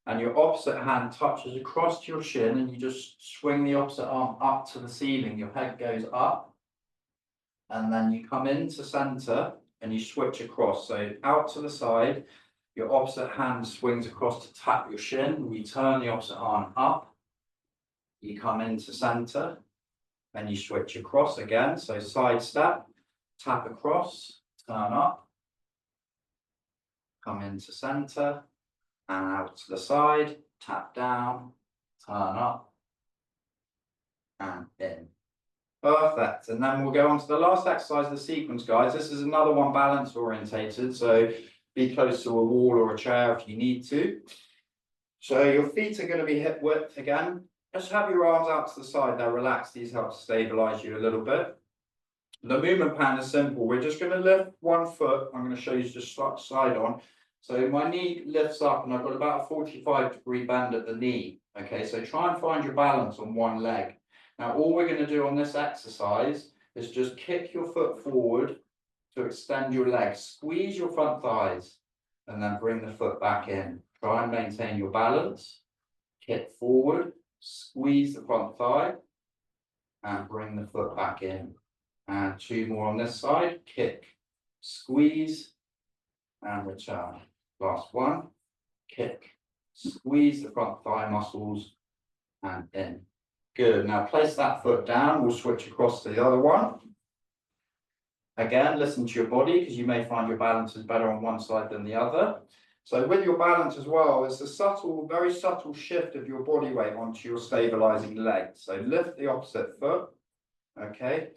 And your opposite hand touches across to your shin and you just swing the opposite arm up to the ceiling. Your head goes up. And then you come into center and you switch across. So out to the side, your opposite hand swings across to tap your shin. You turn the opposite arm up. You come into center and you switch across again. So side step. Tap across, turn up, come into center, and out to the side, tap down, turn up, and in. Perfect. And then we'll go on to the last exercise of the sequence, guys. This is another one balance orientated, so be close to a wall or a chair if you need to. So your feet are going to be hip width again. Just have your arms out to the side there, relax. These help to stabilize you a little bit. The movement pattern is simple. We're just going to lift one foot. I'm going to show you just slide on. So my knee lifts up and I've got about a 45-degree bend at the knee. Okay, so try and find your balance on one leg. Now, all we're going to do on this exercise is just kick your foot forward to extend your legs. Squeeze your front thighs and then bring the foot back in. Try and maintain your balance. Kick forward, squeeze the front thigh and bring the foot back in. And 2 more on this side, kick, squeeze, and return. Last one, kick, Squeeze the front thigh muscles and in. Good. Now place that foot down. We'll switch across to the other one. Again, listen to your body because you may find your balance is better on one side than the other. So with your balance as well, it's a subtle, very subtle shift of your body weight onto your stabilizing leg. So lift the opposite foot, okay?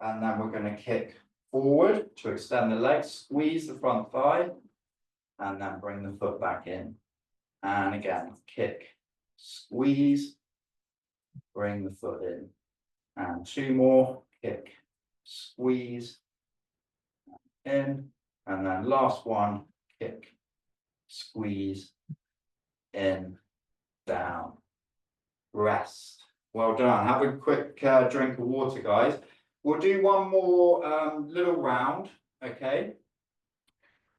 And then we're going to kick forward to extend the leg, squeeze the front thigh, and then bring the foot back in. And again, kick, squeeze, bring the foot in. And two more, kick, squeeze, in, and then last one, kick, squeeze, in, down, rest. Well done. Have a quick drink of water, guys. We'll do one more little round, okay?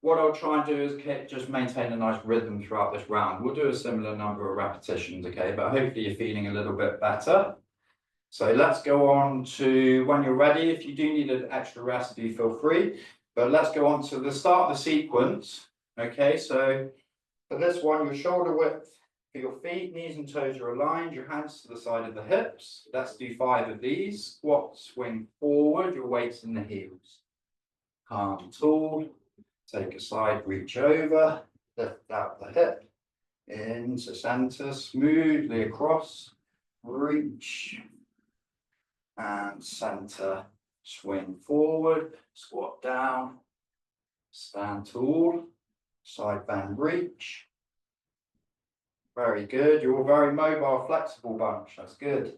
What I'll try and do is just maintain a nice rhythm throughout this round. We'll do a similar number of repetitions, okay? But hopefully you're feeling a little bit better. So let's go on to when you're ready. If you do need an extra rest, do feel free. But let's go on to the start of the sequence. Okay, so for this one, your shoulder width for your feet, knees and toes are aligned, your hands to the side of the hips. Let's do 5 of these. Squat, swing forward, your weight's in the heels. Calm, tall, take a side, reach over, lift out the hip, into center, smoothly across, reach, and center. Swing forward, squat down, stand tall, side bend reach. Very good. You're a very mobile, flexible bunch. That's good.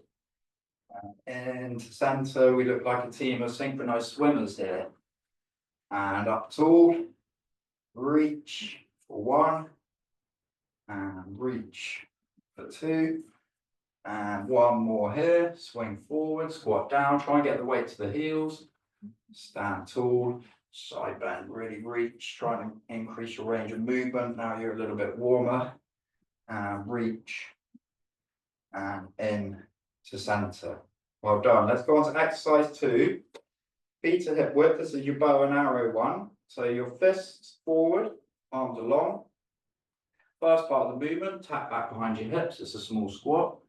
And into center, we look like a team of synchronized swimmers here. And up tall, reach for 1, and reach for 2. And one more here, swing forward, squat down, try and get the weight to the heels, stand tall, side bend, really reach, try and increase your range of movement. Now you're a little bit warmer, and reach, and in to center. Well done. Let's go on to exercise 2. Feet to hip width, this is your bow and arrow one. So your fists forward, arms along. First part of the movement, tap back behind your hips, it's a small squat.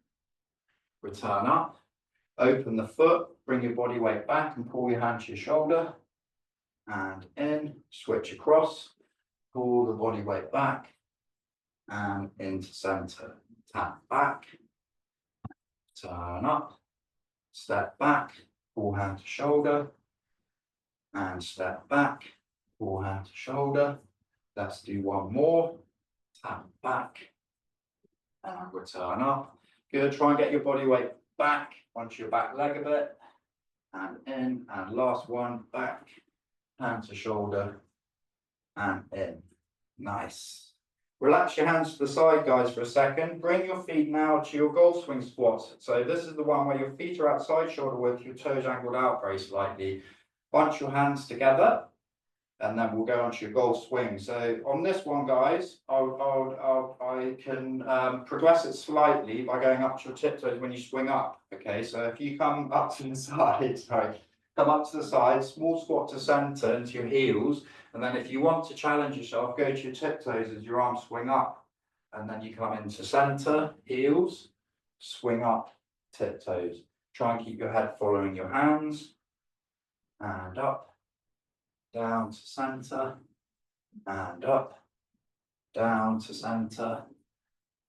Return up, open the foot, bring your body weight back and pull your hand to your shoulder. And in, switch across, pull the body weight back and into center. Tap back, turn up, step back, pull hand to shoulder, and step back, pull hand to shoulder. Let's do one more. Tap back and return up. Good. Try and get your body weight back onto your back leg a bit. And in. And last one, back, hand to shoulder, and in. Nice. Relax your hands to the side, guys, for a second. Bring your feet now to your golf swing squat. So this is the one where your feet are outside shoulder width, your toes angled out very slightly. Bunch your hands together, and then we'll go on to your golf swing. So on this one, guys, I can progress it slightly by going up to your tiptoes when you swing up. Okay, so if you come up to the side, come up to the side, small squat to center into your heels, and then if you want to challenge yourself, go to your tiptoes as your arms swing up, and then you come into center, heels, swing up, tiptoes. Try and keep your head following your hands, and up, down to center, and up, down to center,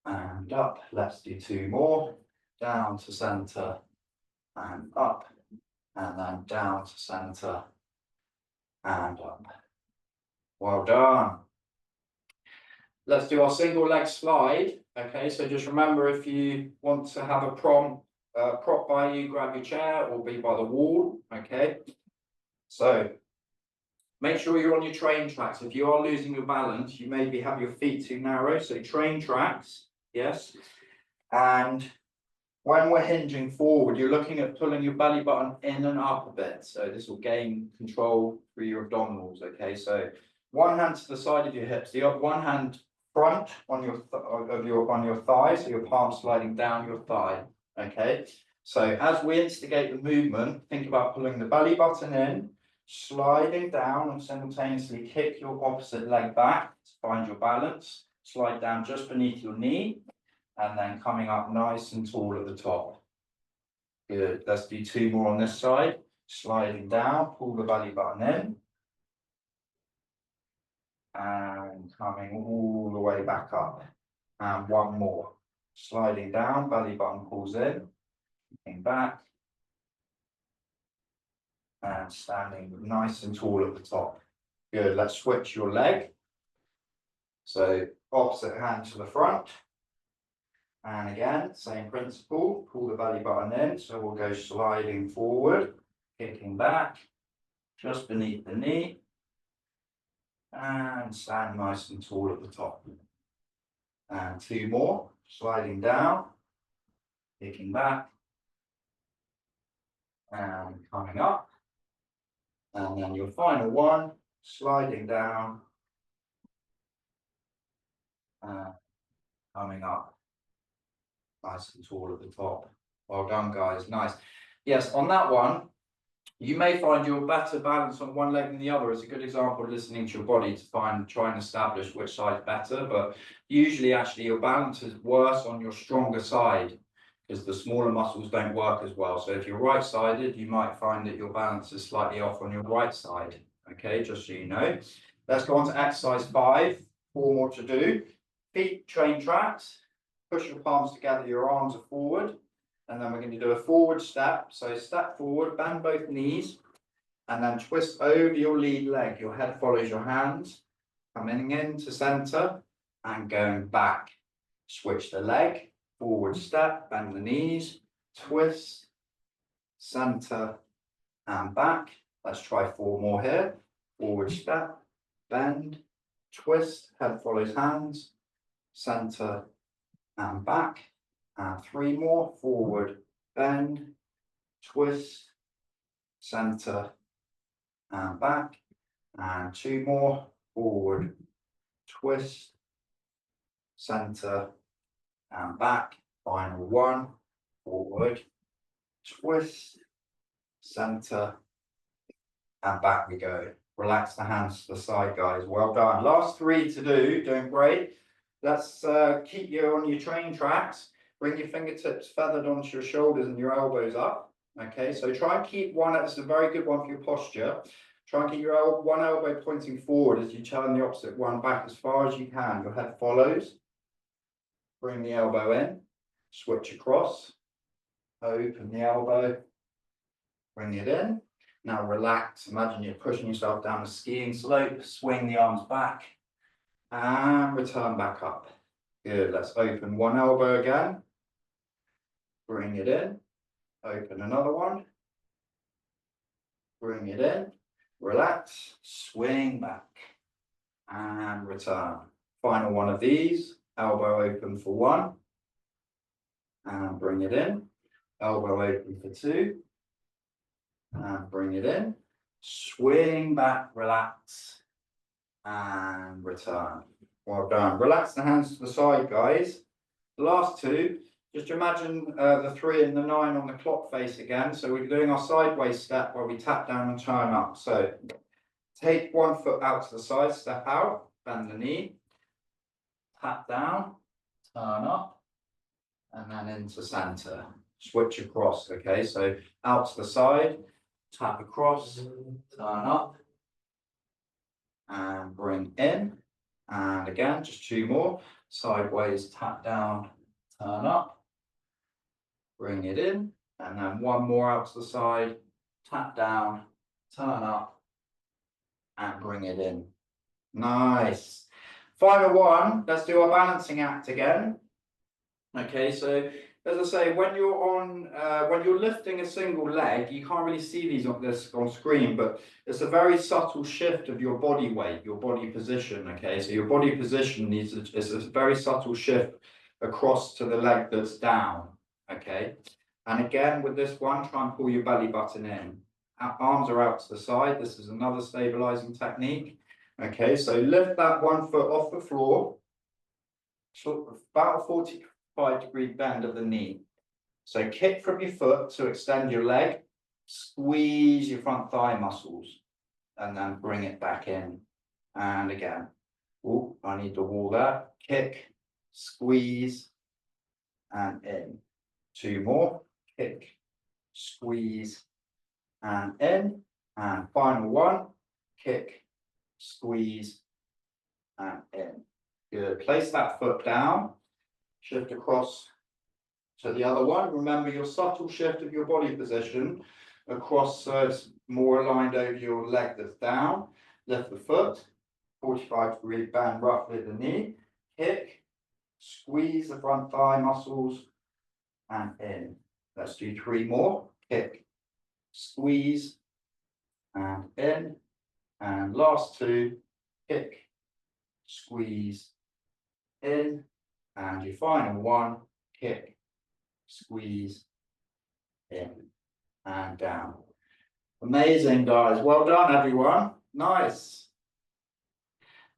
and up. Let's do 2 more. Down to center, and up, and then down to center, and up. Well done. Let's do our single leg slide. Okay, so just remember, if you want to have a prop by you, grab your chair or be by the wall. Okay, so make sure you're on your train tracks. If you are losing your balance, you maybe have your feet too narrow. So train tracks, yes. And when we're hinging forward, you're looking at pulling your belly button in and up a bit. So this will gain control through your abdominals. Okay, so one hand to the side of your hips, the one hand front on your thigh, so your palm sliding down your thigh. Okay, so as we instigate the movement, think about pulling the belly button in, sliding down, and simultaneously kick your opposite leg back to find your balance. slide down just beneath your knee, and then coming up nice and tall at the top. Good, let's do 2 more on this side. Sliding down, pull the belly button in. And coming all the way back up. And 1 more. Sliding down, belly button pulls in, coming back. And standing nice and tall at the top. Good, let's switch your leg. So opposite hand to the front. And again, same principle, pull the belly button in. So we'll go sliding forward, kicking back, just beneath the knee. And stand nice and tall at the top. And 2 more, sliding down, kicking back, and coming up. And then your final one, sliding down, and coming up. Nice and tall at the top. Well done, guys. Nice. Yes, on that one, you may find you're better balanced on one leg than the other. It's a good example of listening to your body to try and establish which side's better. But usually, actually, your balance is worse on your stronger side because the smaller muscles don't work as well. So if you're right-sided, you might find that your balance is slightly off on your right side. Okay, just so you know. Let's go on to exercise 5. 4 more to do. Feet train tracks. Push your palms together, your arms are forward, and then we're going to do a forward step. So step forward, bend both knees, and then twist over your lead leg. Your head follows your hands, coming into center and going back. Switch the leg, forward step, bend the knees, twist, center, and back. Let's try 4 more here. Forward step, bend, twist, head follows hands, center, and back, and 3 more, forward, bend, twist, center, and back, and 2 more, forward, twist, center, and back, final 1, forward, twist, center, and back we go. Relax the hands to the side, guys. Well done. Last 3 to do, doing great. Let's keep you on your train tracks. Bring your fingertips feathered onto your shoulders and your elbows up. Okay, so try and keep one, that's a very good one for your posture. Try and keep your one elbow pointing forward as you turn the opposite one back as far as you can. Your head follows. Bring the elbow in, switch across, open the elbow, bring it in. Now relax, imagine you're pushing yourself down a skiing slope, swing the arms back, and return back up. Good, let's open one elbow again. Bring it in, open another one. Bring it in, relax, swing back, and return. Final one of these, elbow open for 1. And bring it in, elbow open for 2. And bring it in, swing back, relax, and return. Well done. Relax the hands to the side, guys. The last 2, just imagine the 3 and the 9 on the clock face again. So we're doing our sideways step where we tap down and turn up. So take 1 foot out to the side, step out, bend the knee, tap down, turn up, and then into center. Switch across, okay? So out to the side, tap across, turn up, and bring in. And again, just 2 more. Sideways, tap down, turn up, bring it in. And then 1 more out to the side, tap down, turn up, and bring it in. Nice. Final one, let's do our balancing act again. Okay, so as I say, when you're lifting a single leg, you can't really see these on screen, but it's a very subtle shift of your body weight, your body position. Okay, so your body position is a very subtle shift across to the leg that's down. Okay, and again with this one, try and pull your belly button in. Arms are out to the side. This is another stabilizing technique. Okay, so lift that 1 foot off the floor, about a 45-degree bend of the knee. So kick from your foot to extend your leg, squeeze your front thigh muscles, and then bring it back in. And again, Oh, I need the wall there. Kick, squeeze, and in. 2 more. Kick, squeeze, and in. And final one. Kick, squeeze, and in. Good. Place that foot down. Shift across to the other one. Remember your subtle shift of your body position across, so it's more aligned over your leg that's down. Lift the foot. 45-degree bend roughly at the knee. Kick, squeeze the front thigh muscles, and in. Let's do 3 more. Kick, squeeze, and in. And last 2. Kick, squeeze, in. And your final one. Kick, squeeze, in, and down. Amazing, guys. Well done, everyone. Nice.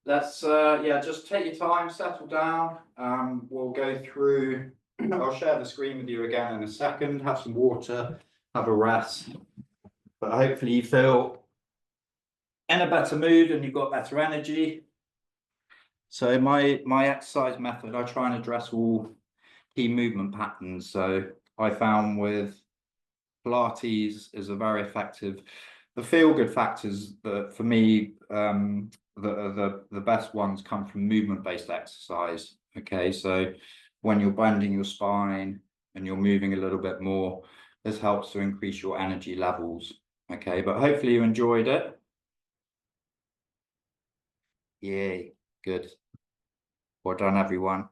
Let's just take your time, settle down. We'll go through. I'll share the screen with you again in a second. Have some water, have a rest. But hopefully you feel in a better mood and you've got better energy. So my exercise method, I try and address all key movement patterns. So I found with Pilates is a very effective. The feel-good factors that for me, the best ones come from movement-based exercise. Okay, so when you're bending your spine and you're moving a little bit more, this helps to increase your energy levels. Okay, but hopefully you enjoyed it. Yay, good. Well done, everyone.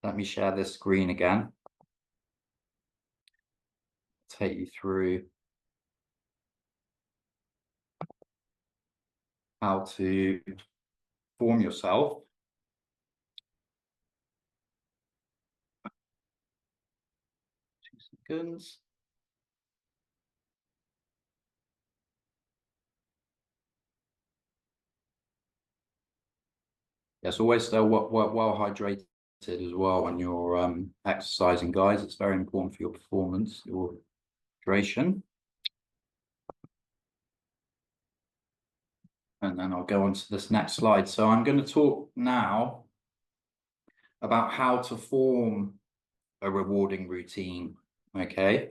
Let me share this screen again. Take you through how to form yourself. 2 seconds. Yes, always stay well hydrated as well when you're exercising, guys. It's very important for your performance, your hydration. And then I'll go on to this next slide. So I'm going to talk now about how to form a rewarding routine. Okay.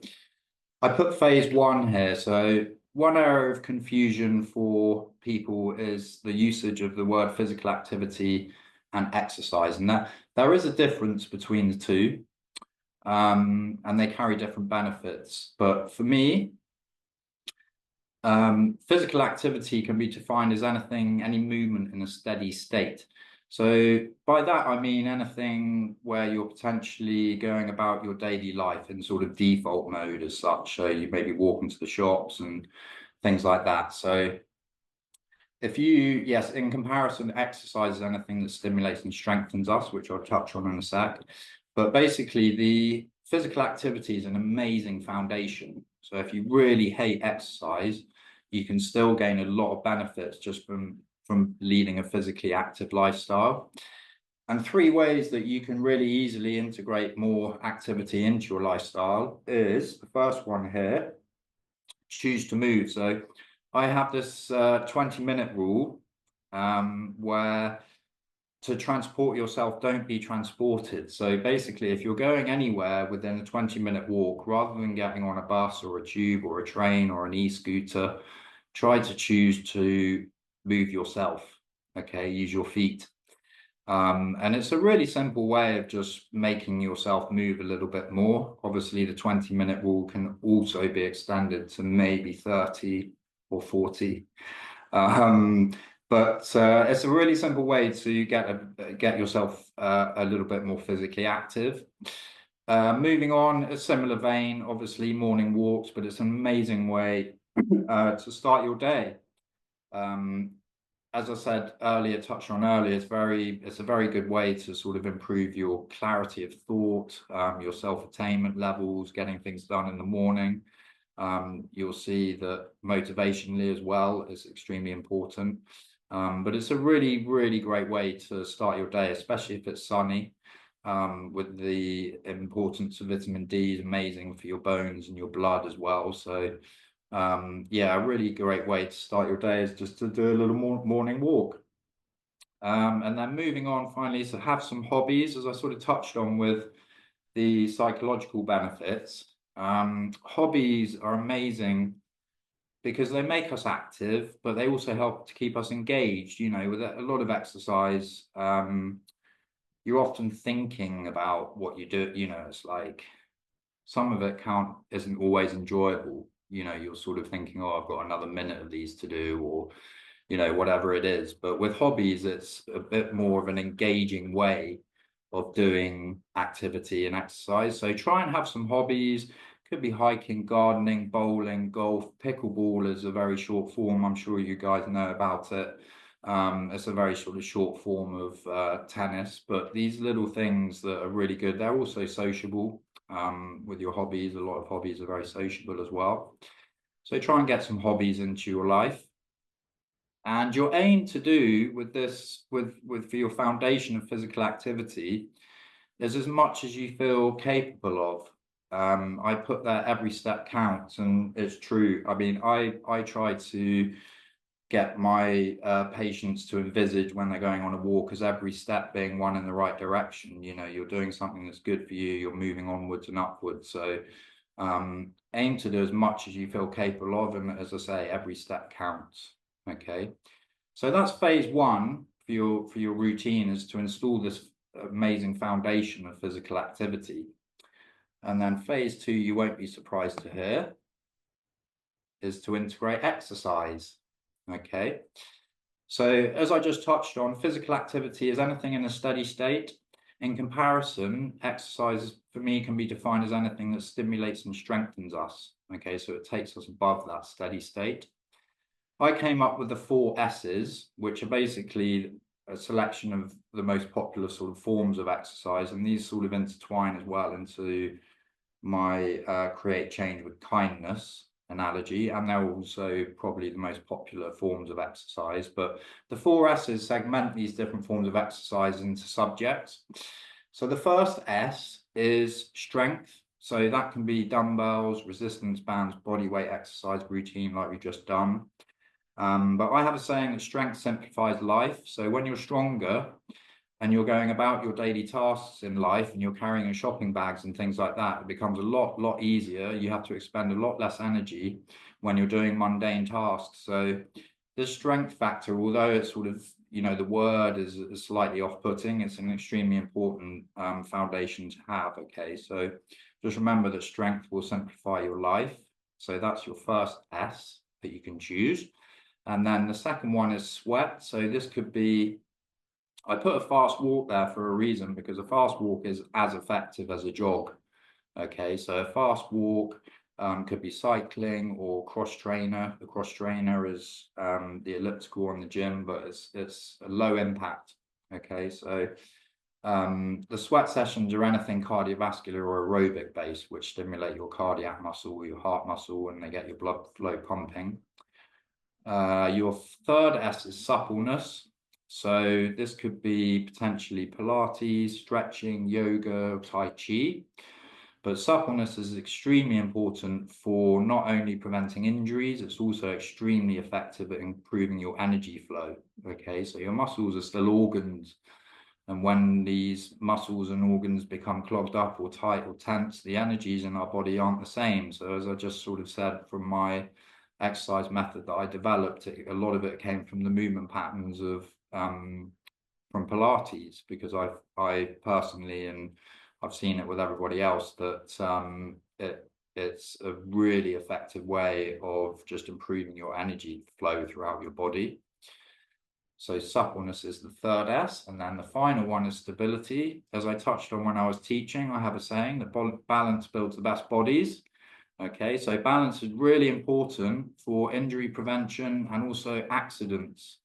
I put phase 1 here. So one area of confusion for people is the usage of the word physical activity and exercise, and that there is a difference between the two, and they carry different benefits. But for me, physical activity can be defined as any movement in a steady state. So by that, I mean anything where you're potentially going about your daily life in sort of default mode as such. So you maybe walk into the shops and things like that. So if you, yes, in comparison, exercise is anything that stimulates and strengthens us, which I'll touch on in a sec. But basically, the physical activity is an amazing foundation. So if you really hate exercise, you can still gain a lot of benefits just from leading a physically active lifestyle. And 3 ways that you can really easily integrate more activity into your lifestyle is, the first one here, choose to move. So I have this 20-minute rule where to transport yourself, don't be transported. So basically, if you're going anywhere within a 20-minute walk, rather than getting on a bus or a tube or a train or an e-scooter, try to choose to move yourself. Okay, use your feet. And it's a really simple way of just making yourself move a little bit more. Obviously, the 20-minute rule can also be extended to maybe 30 or 40. But it's a really simple way to get yourself a little bit more physically active. Moving on, a similar vein, obviously morning walks, but it's an amazing way to start your day. As I said earlier, touched on earlier, it's a very good way to sort of improve your clarity of thought, your self-attainment levels, getting things done in the morning. You'll see that motivationally as well is extremely important. But it's a really, really great way to start your day, especially if it's sunny. With the importance of vitamin D is amazing for your bones and your blood as well. So yeah, a really great way to start your day is just to do a little more morning walk. And then moving on finally, so have some hobbies, as I sort of touched on with the psychological benefits. Hobbies are amazing because they make us active, but they also help to keep us engaged. You know, with a lot of exercise, you're often thinking about what you do. You know, it's like some of it isn't always enjoyable. You know, you're sort of thinking, oh, I've got another minute of these to do, or you know, whatever it is. But with hobbies, it's a bit more of an engaging way of doing activity and exercise. So try and have some hobbies. Could be hiking, gardening, bowling, golf. Pickleball is a very short form. I'm sure you guys know about it. It's a very sort of short form of tennis, but these little things that are really good, they're also sociable with your hobbies. A lot of hobbies are very sociable as well. So try and get some hobbies into your life. And your aim to do with this, for your foundation of physical activity, is as much as you feel capable of. I put that every step counts, and it's true. I mean, I try to get my patients to envisage when they're going on a walk as every step being one in the right direction. You know, you're doing something that's good for you, you're moving onwards and upwards. So aim to do as much as you feel capable of, and as I say, every step counts. Okay, so that's phase one for your routine, is to install this amazing foundation of physical activity. And then phase two, you won't be surprised to hear, is to integrate exercise. Okay, so as I just touched on, physical activity is anything in a steady state. In comparison, exercise for me can be defined as anything that stimulates and strengthens us. Okay, so it takes us above that steady state. I came up with the 4S's, which are basically a selection of the most popular sort of forms of exercise, and these sort of intertwine as well into my create change with kindness analogy, and they're also probably the most popular forms of exercise. But the 4S's segment these different forms of exercise into subjects. So the first S is strength. So that can be dumbbells, resistance bands, body weight exercise routine like we've just done. But I have a saying that strength simplifies life. So when you're stronger and you're going about your daily tasks in life and you're carrying your shopping bags and things like that, it becomes a lot easier. You have to expend a lot less energy when you're doing mundane tasks. So the strength factor, although it's sort of, you know, the word is slightly off-putting, it's an extremely important foundation to have. Okay, so just remember that strength will simplify your life. So that's your first S that you can choose. And then the second one is sweat. So this could be, I put a fast walk there for a reason, because a fast walk is as effective as a jog. Okay, so a fast walk could be cycling or cross trainer. The cross trainer is the elliptical on the gym, but it's a low impact. Okay, so the sweat sessions are anything cardiovascular or aerobic based, which stimulate your cardiac muscle or your heart muscle, and they get your blood flow pumping. Your third S is suppleness. So this could be potentially Pilates, stretching, yoga, Tai Chi. But suppleness is extremely important for not only preventing injuries, it's also extremely effective at improving your energy flow. Okay, so your muscles are still organs. And when these muscles and organs become clogged up or tight or tense, the energies in our body aren't the same. So as I just sort of said, from my exercise method that I developed, a lot of it came from the movement patterns of from Pilates, because I personally, and I've seen it with everybody else, that it's a really effective way of just improving your energy flow throughout your body. So suppleness is the third S. And then the final one is stability. As I touched on when I was teaching, I have a saying that balance builds the best bodies. Okay, so balance is really important for injury prevention and also accidents.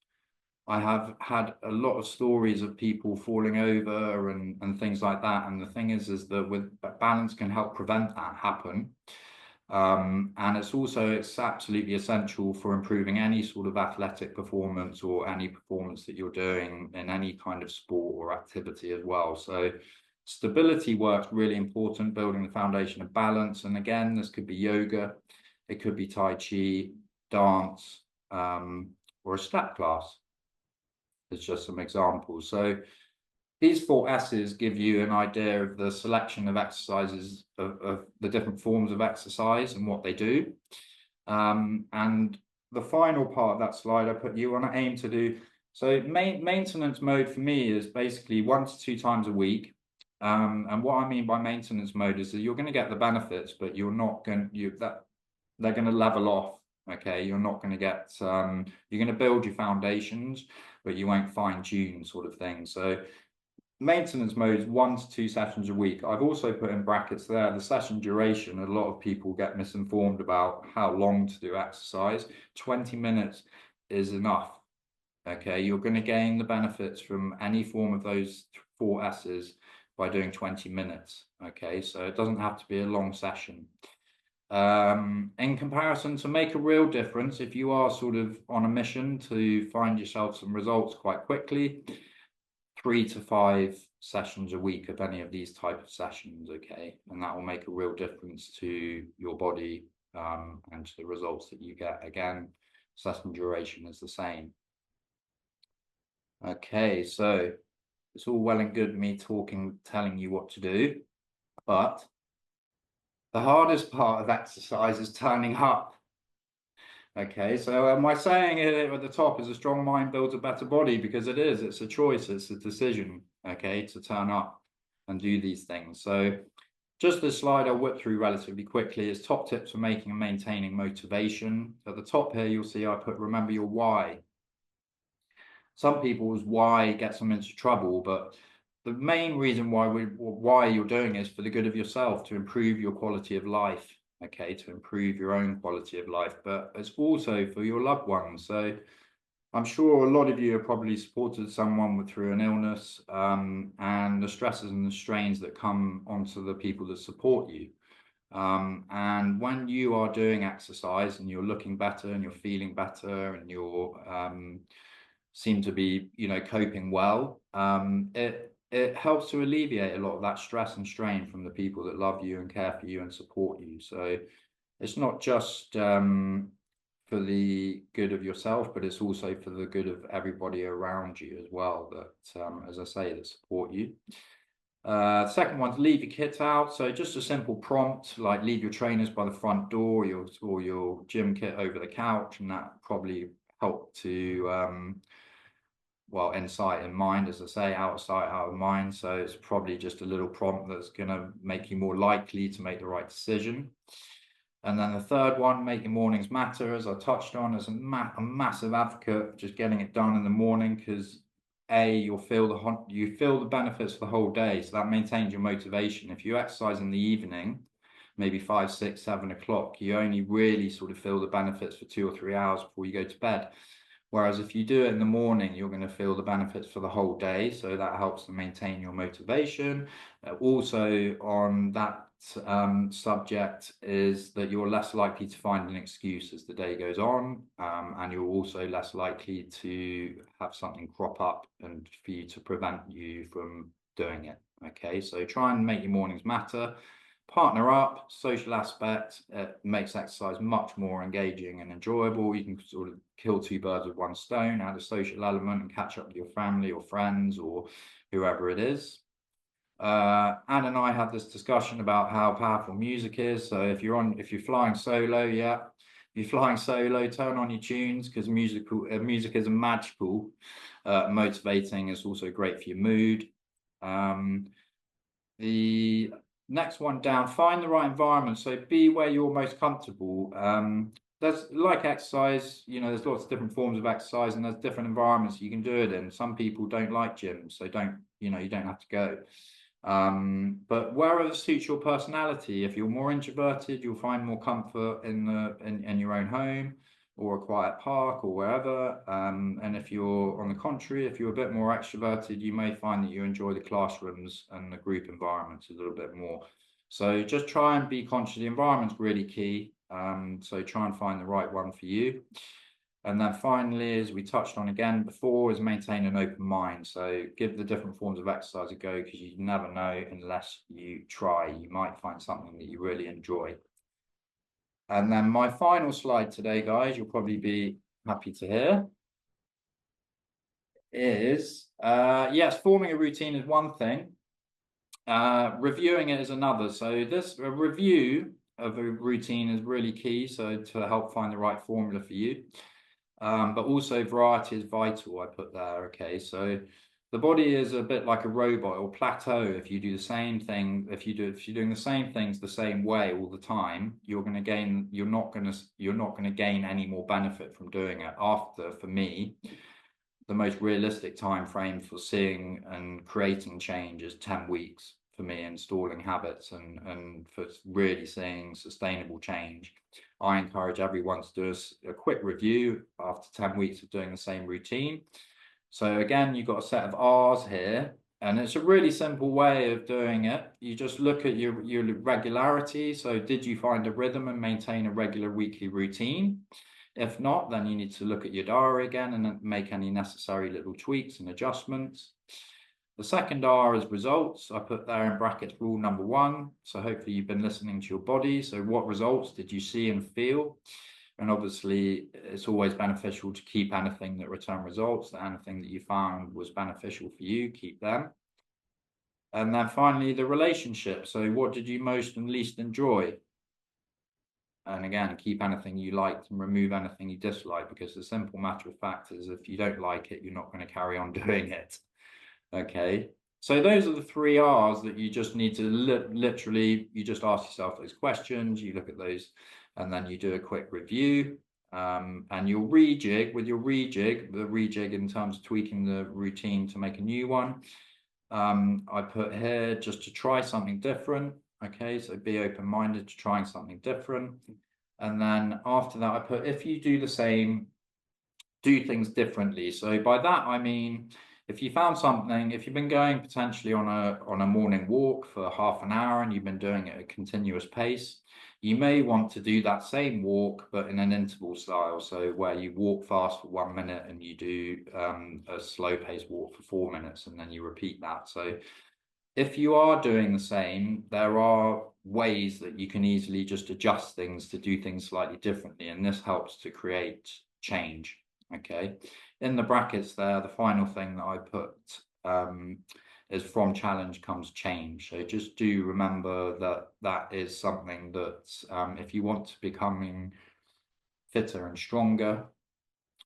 I have had a lot of stories of people falling over and things like that. And the thing is that with balance can help prevent that happen. And it's absolutely essential for improving any sort of athletic performance or any performance that you're doing in any kind of sport or activity as well. So stability work's really important, building the foundation of balance. And again, this could be yoga, it could be Tai Chi, dance, or a step class. as just some examples. So these 4 S's give you an idea of the selection of exercises, of the different forms of exercise and what they do. And the final part of that slide, I put, you want to aim to do, so maintenance mode for me is basically 1 to 2 times a week. And what I mean by maintenance mode is that you're going to get the benefits, but you're not going they're going to level off. Okay, you're not going to get you're going to build your foundations, but you won't fine tune, sort of thing. So maintenance mode is 1 to 2 sessions a week. I've also put in brackets there the session duration. A lot of people get misinformed about how long to do exercise. 20 minutes is enough. Okay, you're going to gain the benefits from any form of those 4 S's by doing 20 minutes. Okay, so it doesn't have to be a long session. In comparison, to make a real difference, if you are sort of on a mission to find yourself some results quite quickly, 3 to 5 sessions a week of any of these type of sessions, okay, and that will make a real difference to your body, and to the results that you get. Again, session duration is the same. Okay, so it's all well and good me telling you what to do, but the hardest part of exercise is turning up. Okay, so am I saying it at the top is a strong mind builds a better body? Because it is, it's a choice, it's a decision, okay, to turn up and do these things. So just this slide I'll whip through relatively quickly is top tips for making and maintaining motivation. At the top here, you'll see I put remember your why. Some people's why gets them into trouble, but the main reason why you're doing is for the good of yourself, to improve your quality of life, okay, to improve your own quality of life, but it's also for your loved ones. So I'm sure a lot of you have probably supported someone through an illness, and the stresses and the strains that come onto the people that support you. And when you are doing exercise and you're looking better and you're feeling better and you're seem to be, coping well, it helps to alleviate a lot of that stress and strain from the people that love you and care for you and support you. So it's not just for the good of yourself, but it's also for the good of everybody around you as well, that as I say, that support you. Second one's leave your kit out. So just a simple prompt like leave your trainers by the front door, or your gym kit over the couch, and that probably help to well, in sight and mind, as I say, out of sight, out of mind. So it's probably just a little prompt that's going to make you more likely to make the right decision. And then the third one, make your mornings matter, as I touched on, as a massive advocate of just getting it done in the morning, because you feel the benefits for the whole day, so that maintains your motivation. If you exercise in the evening, maybe 5, 6, 7 o'clock, you only really sort of feel the benefits for 2 or 3 hours before you go to bed. Whereas if you do it in the morning, you're going to feel the benefits for the whole day. So that helps to maintain your motivation. Also on that subject is that you're less likely to find an excuse as the day goes on. And you're also less likely to have something crop up and for you to prevent you from doing it. Okay, so try and make your mornings matter. Partner up, social aspect, it makes exercise much more engaging and enjoyable. You can sort of kill 2 birds with 1 stone, add a social element and catch up with your family or friends or whoever it is. Anne and I had this discussion about how powerful music is. So if you're flying solo, turn on your tunes, because music is a magical, motivating. It's also great for your mood. The next one down, find the right environment. So be where you're most comfortable. There's like exercise, there's lots of different forms of exercise and there's different environments you can do it in. Some people don't like gyms, so you don't have to go. But wherever suits your personality. If you're more introverted, you'll find more comfort in your own home or a quiet park or wherever. And if you're on the contrary, if you're a bit more extroverted, you may find that you enjoy the classrooms and the group environments a little bit more. So just try and be conscious. The environment's really key. So try and find the right one for you. And then finally, as we touched on again before, is maintain an open mind. So give the different forms of exercise a go, because you never know unless you try. You might find something that you really enjoy. And then my final slide today, guys, you'll probably be happy to hear, is, yes, forming a routine is one thing. Reviewing it is another. So a review of a routine is really key. So to help find the right formula for you. But also variety is vital, I put there. Okay, so the body is a bit like a robot or plateau. If you do the same thing, if you're doing the same things the same way all the time, you're not going to gain any more benefit from doing it. For me, the most realistic time frame for seeing and creating change is 10 weeks for me, installing habits and for really seeing sustainable change. I encourage everyone to do a quick review after 10 weeks of doing the same routine. So again, you've got a set of R's here, and it's a really simple way of doing it. You just look at your regularity. So did you find a rhythm and maintain a regular weekly routine? If not, then you need to look at your diary again and make any necessary little tweaks and adjustments. The second R is results. I put there in brackets rule number 1. So hopefully you've been listening to your body. So what results did you see and feel? And obviously it's always beneficial to keep anything that return results. Anything that you found was beneficial for you, keep them. And then finally the relationship. So what did you most and least enjoy? And again, keep anything you liked and remove anything you dislike, because the simple matter of fact is if you don't like it, you're not going to carry on doing it. Okay, so those are the 3 R's that you just need to literally, you just ask yourself those questions, you look at those, and then you do a quick review. And you'll rejig with the rejig in terms of tweaking the routine to make a new one. I put here just to try something different. Okay, so be open-minded to trying something different. And then after that, I put, if you do the same, do things differently. So by that, I mean, if you found something, if you've been going potentially on a morning walk for half an hour and you've been doing it at a continuous pace, you may want to do that same walk, but in an interval style. So where you walk fast for 1 minute and you do a slow pace walk for 4 minutes, and then you repeat that. So if you are doing the same, there are ways that you can easily just adjust things to do things slightly differently, and this helps to create change. Okay, in the brackets there, the final thing that I put is from challenge comes change. So just do remember that that is something that if you want to becoming fitter and stronger,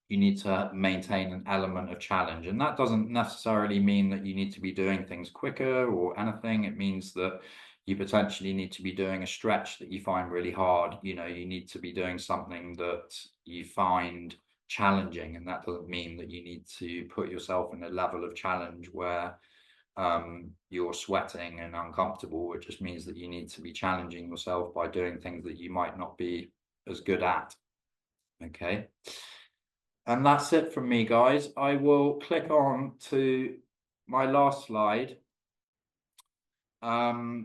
you need to maintain an element of challenge. And that doesn't necessarily mean that you need to be doing things quicker or anything. It means that you potentially need to be doing a stretch that you find really hard. You know, you need to be doing something that you find challenging. And that doesn't mean that you need to put yourself in a level of challenge where you're sweating and uncomfortable. It just means that you need to be challenging yourself by doing things that you might not be as good at. Okay. And that's it from me, guys. I will click on to my last slide,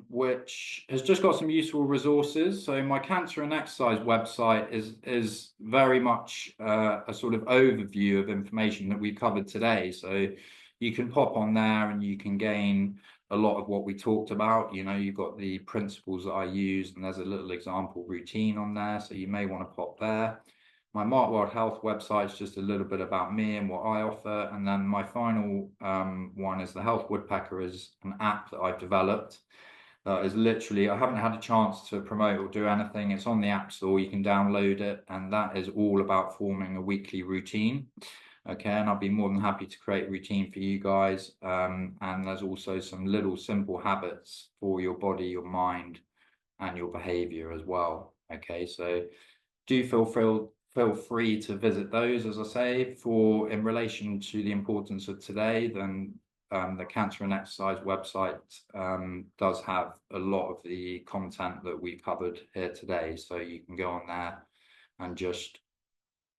which has just got some useful resources. So my Cancer and Exercise website is very much a sort of overview of information that we've covered today. So you can pop on there and you can gain a lot of what we talked about. You know, you've got the principles that I use, and there's a little example routine on there. So you may want to pop there. My Mark World Health website is just a little bit about me and what I offer. And then my final one is the Health Woodpecker, is an app that I've developed. Is literally, I haven't had a chance to promote or do anything. It's on the App Store, you can download it. And that is all about forming a weekly routine. Okay, and I'll be more than happy to create a routine for you guys. And there's also some little simple habits for your body, your mind, and your behavior as well. Okay, so do feel free to visit those. As I say, in relation to the importance of today, then the Cancer and Exercise website does have a lot of the content that we've covered here today. So you can go on there and just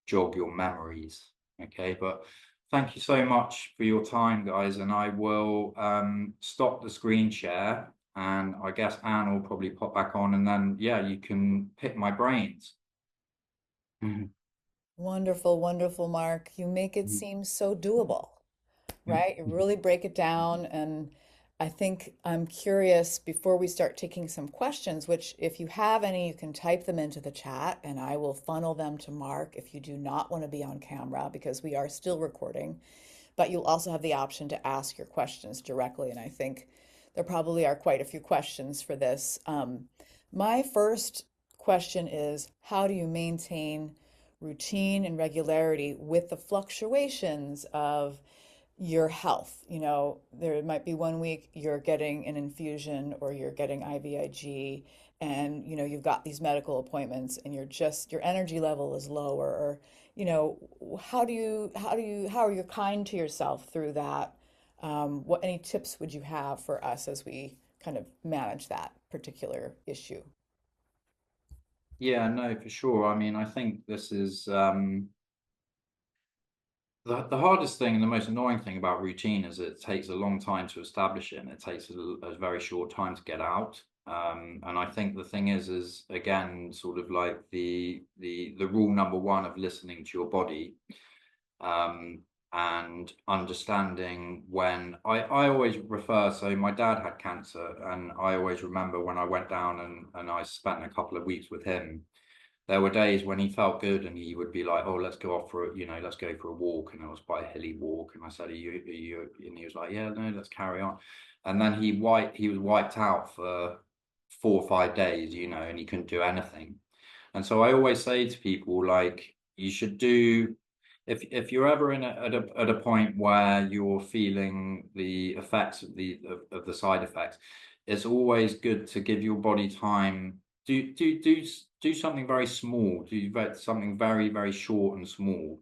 jog your memories. Okay, but thank you so much for your time, guys. And I will stop the screen share. And I guess Anne will probably pop back on, and then, yeah, you can pick my brains. Wonderful, wonderful, Mark. You make it seem so doable, right? You really break it down. And I think I'm curious before we start taking some questions, which if you have any, you can type them into the chat and I will funnel them to Mark if you do not want to be on camera, because we are still recording. but you'll also have the option to ask your questions directly. And I think there probably are quite a few questions for this. My first question is, how do you maintain routine and regularity with the fluctuations of your health? You know, there might be one week you're getting an infusion or you're getting IVIG, and you know you've got these medical appointments and you're just your energy level is lower, or you know, how are you kind to yourself through that? What any tips would you have for us as we kind of manage that particular issue? Yeah, no, for sure. I mean, I think this is the hardest thing and the most annoying thing about routine is it takes a long time to establish it, and it takes a very short time to get out. And I think the thing is again, sort of like the rule number one of listening to your body, um, and understanding when I always refer. So my dad had cancer, and I always remember when I went down and I spent a couple of weeks with him. There were days when he felt good and he would be like, "Oh, let's go off for a, let's go for a walk." And it was quite a hilly walk. And I said, are you, and he was like, "Yeah, no, let's carry on." And then he was wiped out for 4 or 5 days, and he couldn't do anything. And so I always say to people, like, you should do, if you're ever at a point where you're feeling the effects of the side effects, it's always good to give your body time. Do something very small. Something very, very short and small.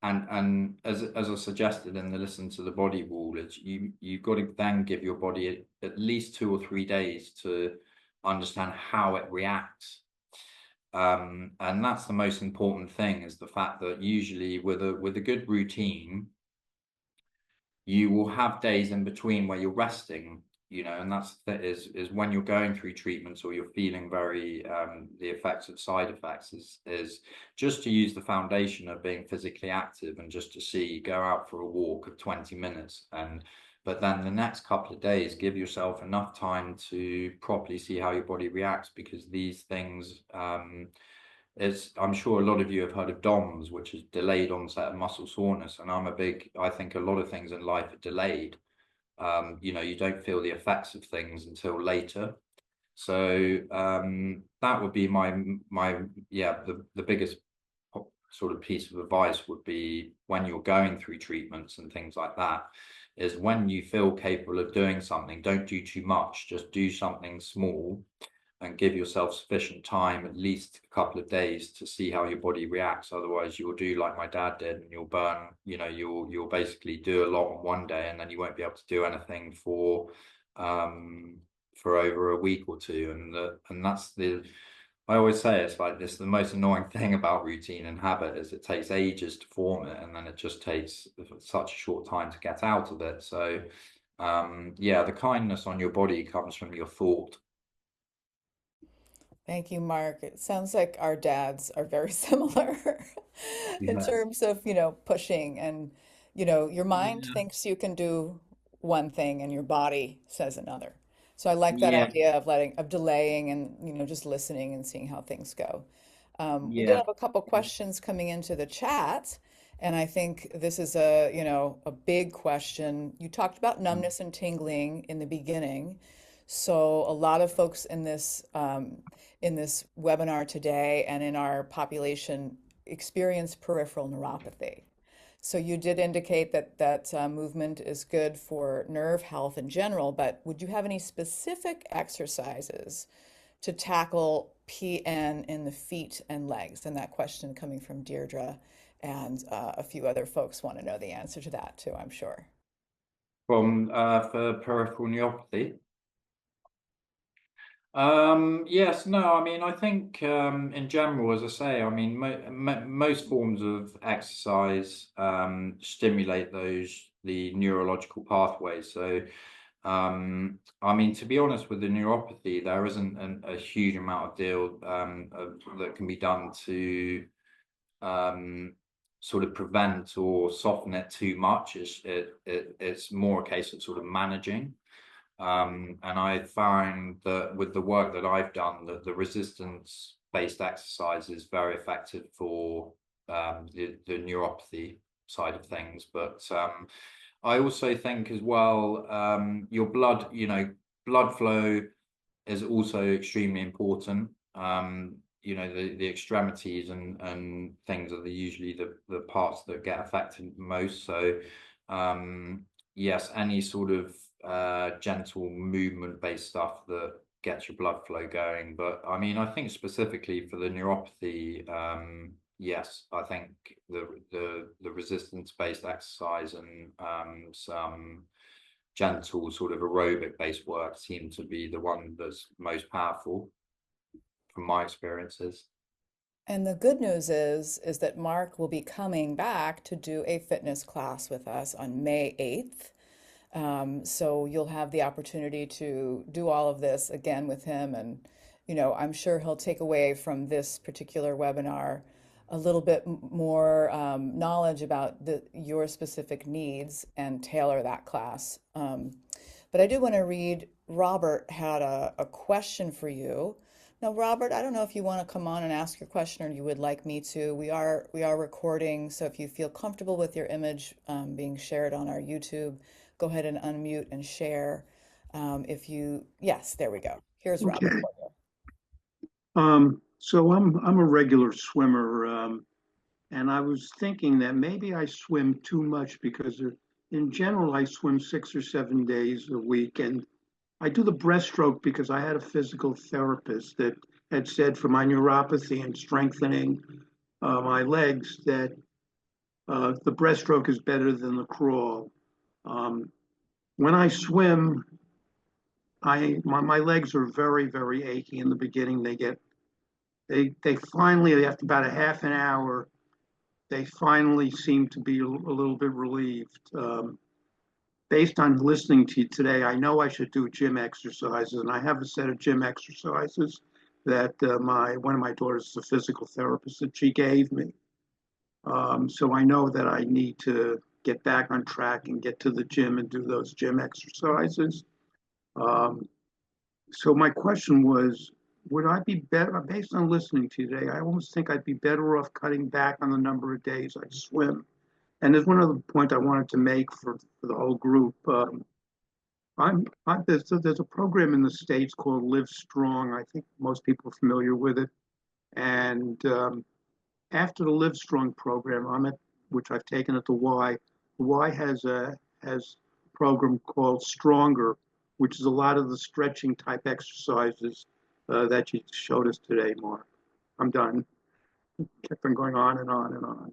And as I suggested in the listen to the body rule, it's you've got to then give your body at least 2 or 3 days to understand how it reacts. And that's the most important thing, is the fact that usually with a good routine, you will have days in between where you're resting, and that is when you're going through treatments or you're feeling very the effects of side effects, is just to use the foundation of being physically active, and just to go out for a walk of 20 minutes. But then the next couple of days, give yourself enough time to properly see how your body reacts, because these things, I'm sure a lot of you have heard of DOMS, which is delayed onset of muscle soreness. And I think a lot of things in life are delayed. You don't feel the effects of things until later. So that would be yeah, the biggest sort of piece of advice would be, when you're going through treatments and things like that, is when you feel capable of doing something, don't do too much, just do something small, and give yourself sufficient time, at least a couple of days, to see how your body reacts. Otherwise you'll do like my dad did, and you'll burn, you'll basically do a lot on one day, and then you won't be able to do anything for over a week or two. And that's I always say, it's like this, the most annoying thing about routine and habit is it takes ages to form it, and then it just takes such a short time to get out of it. So yeah, the kindness on your body comes from your thought. Thank you, Mark. It sounds like our dads are very similar in Yeah. terms of, pushing and, your mind Yeah. thinks you can do one thing and your body says another. So I like that Yeah. idea of delaying and, just listening and seeing how things go. We did Yeah. have a couple questions coming into the chat, and I think this is a big question. You talked about numbness and tingling in the beginning. So a lot of folks in this webinar today and in our population experience peripheral neuropathy. So you did indicate that movement is good for nerve health in general, but would you have any specific exercises to tackle PN in the feet and legs? And that question coming from Deirdre, and a few other folks want to know the answer to that too, I'm sure. For peripheral neuropathy. Yes, no, I mean, I think in general, as I say, I mean, most forms of exercise stimulate the neurological pathways. So, I mean, to be honest, with the neuropathy, there isn't a huge amount that can be done to sort of prevent or soften it too much. It's more a case of sort of managing. And I find that with the work that I've done, that the resistance-based exercise is very effective for the neuropathy. side of things. But I also think as well, your blood, blood flow is also extremely important. The extremities and things are usually the parts that get affected most. So yes, any sort of gentle movement based stuff that gets your blood flow going. But I mean, I think specifically for the neuropathy, yes, I think the resistance based exercise and some gentle sort of aerobic based work seem to be the one that's most powerful from my experiences. And the good news is that Mark will be coming back to do a fitness class with us on May 8th. So you'll have the opportunity to do all of this again with him. And, I'm sure he'll take away from this particular webinar a little bit more knowledge about your specific needs and tailor that class. But I do want to read, Robert had a question for you. Now, Robert, I don't know if you want to come on and ask your question or you would like me to. We are recording, so if you feel comfortable with your image being shared on our YouTube, go ahead and unmute and share. Yes, there we go. Here's Robert Okay. for you. So I'm a regular swimmer, and I was thinking that maybe I swim too much because in general I swim 6 or 7 days a week, and I do the breaststroke because I had a physical therapist that had said for my neuropathy and strengthening my legs that the breaststroke is better than the crawl. Um, when I swim, my legs are very achy in the beginning. They finally, after about a half an hour, they finally seem to be a little bit relieved. Based on listening to you today, I know I should do gym exercises, and I have a set of gym exercises that one of my daughters is a physical therapist that she gave me. So I know that I need to get back on track and get to the gym and do those gym exercises. Um, so my question was, would I be better, based on listening to you today, I almost think I'd be better off cutting back on the number of days I swim. And there's one other point I wanted to make for the whole group. There's a program in the States called Live Strong. I think most people are familiar with it. And after the Live Strong program, which I've taken at the Y. The Y has a program called Stronger, which is a lot of the stretching type exercises that you showed us today, Mark. I'm done. Kept on going on and on and on.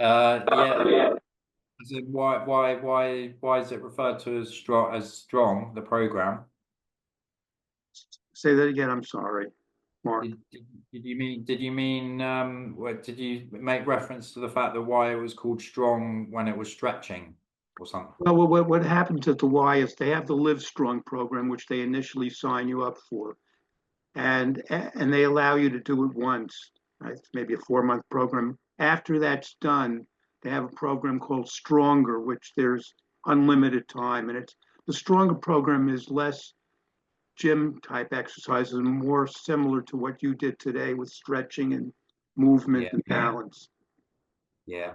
Yeah. Why is it referred to as strong, the program? Say that again. I'm sorry, Mark. Did you mean did you make reference to the fact that why it was called strong when it was stretching or something? Well, what happens at the Y is they have the Live Strong program, which they initially sign you up for, and they allow you to do it once. It's maybe a 4 month program. After that's done, they have a program called Stronger, which there's unlimited time, and it's the Stronger program is less gym type exercises and more similar to what you did today with stretching and movement Yeah. and balance. Yeah.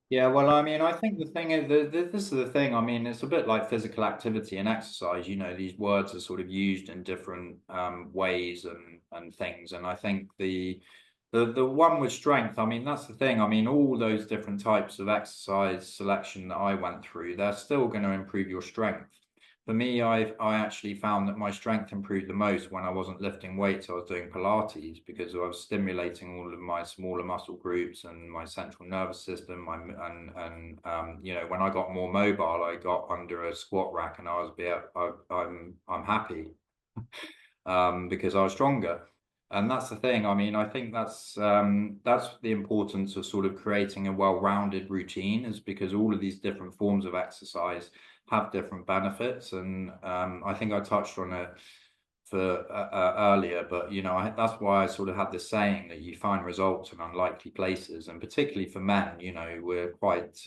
Yeah, well, I mean, I think the thing is, this is the thing. I mean, it's a bit like physical activity and exercise. These words are sort of used in different ways and things. And I think the one with strength, I mean, that's the thing. I mean, all those different types of exercise selection that I went through, they're still going to improve your strength. For me, I actually found that my strength improved the most when I wasn't lifting weights. I was doing Pilates because I was stimulating all of my smaller muscle groups and my central nervous system. When I got more mobile, I got under a squat rack and I'm happy because I was stronger. And that's the thing. I mean, I think that's the importance of sort of creating a well-rounded routine, is because all of these different forms of exercise have different benefits, and I think I touched on it earlier, but that's why I sort of had this saying that you find results in unlikely places, and particularly for men, we're quite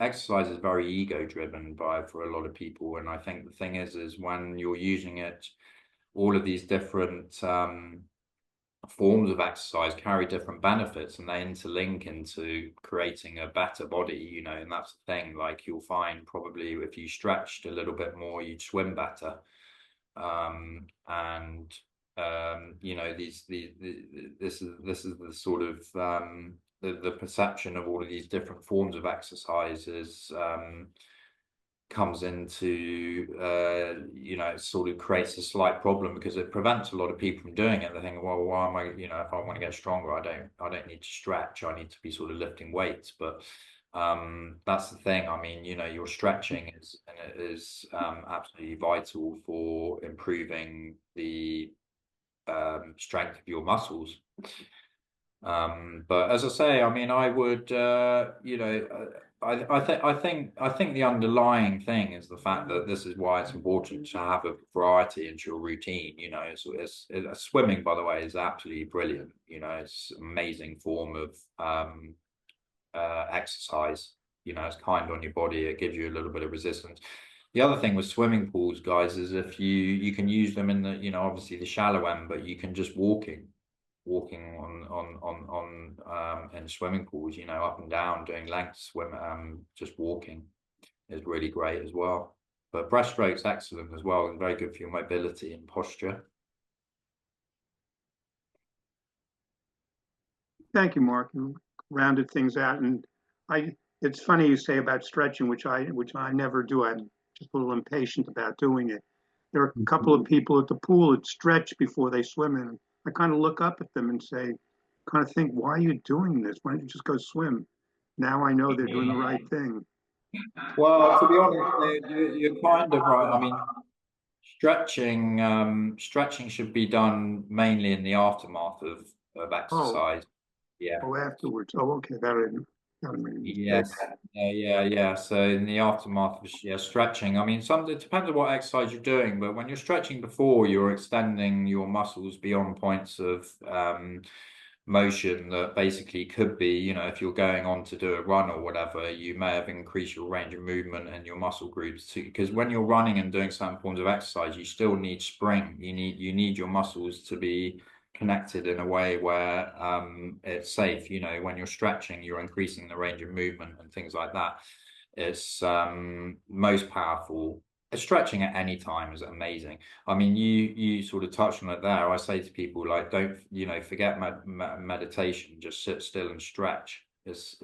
exercise is very ego driven for a lot of people, and I think the thing is when you're using it, all of these different forms of exercise carry different benefits, and they interlink into creating a better body, you know. And that's the thing, like you'll find probably if you stretched a little bit more, you'd swim better. And you know, this is the sort of the perception of all of these different forms of exercises comes into you know, it sort of creates a slight problem because it prevents a lot of people from doing it. They think, well, why am I, you know, if I want to get stronger, I don't need to stretch, I need to be sort of lifting weights. But that's the thing. I mean, you know, your stretching is absolutely vital for improving the strength of your muscles. But as I say, I mean, I would, you know, I think the underlying thing is the fact that this is why it's important to have a variety into your routine. You know, swimming, by the way, is absolutely brilliant. You know, it's an amazing form of exercise. You know, it's kind on your body. It gives you a little bit of resistance. The other thing with swimming pools, guys, is if you can use them in the, you know, obviously the shallow end, but you can just walking in swimming pools, you know, up and down doing length swim, just walking is really great as well. But breaststroke's excellent as well, and very good for your mobility and posture. Thank you, Mark. You rounded things out, and it's funny you say about stretching, which I never do. I'm just a little impatient about doing it. There are a couple of people at the pool that stretch before they swim, and I kind of look up at them and say, kind of think, why are you doing this? Why don't you just go swim? Now I know they're doing the right thing. Well, to be honest, you're kind of right. I mean, stretching should be done mainly in the aftermath of Oh, exercise. Yeah. oh, afterwards. Oh, okay, that made a mistake. Yes. Yeah. So in the aftermath of stretching, I mean, it depends on what exercise you're doing, but when you're stretching before, you're extending your muscles beyond points of motion that basically could be, you know, if you're going on to do a run or whatever, you may have increased your range of movement and your muscle groups too. Because when you're running and doing certain forms of exercise, you still need spring. You need your muscles to be connected in a way where it's safe. You know, when you're stretching, you're increasing the range of movement and things like that. It's most powerful. Stretching at any time is amazing. I mean, you sort of touched on it there. I say to people, like, don't, you know, forget meditation. Just sit still and stretch. Is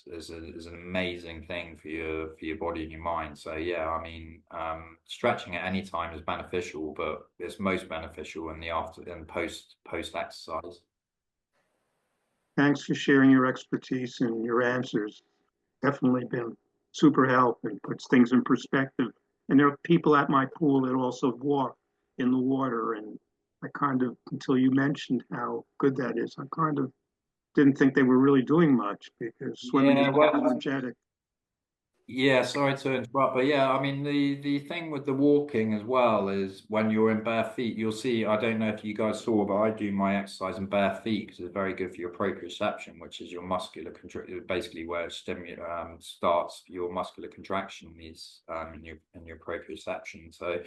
an amazing thing for your body and your mind. So yeah, I mean, stretching at any time is beneficial, but it's most beneficial in the after and post exercise. Thanks for sharing your expertise and your answers. Definitely been super help and puts things in perspective. And there are people at my pool that also walk in the water. And I kind of, until you mentioned how good that is, I kind of didn't think they were really doing much because swimming is Yeah, well, energetic. yeah, sorry to interrupt, but yeah, I mean the thing with the walking as well is when you're in bare feet, you'll see. I don't know if you guys saw, but I do my exercise in bare feet because it's very good for your proprioception, which is your muscular contraction, basically where it starts your muscular contraction is in your proprioception. So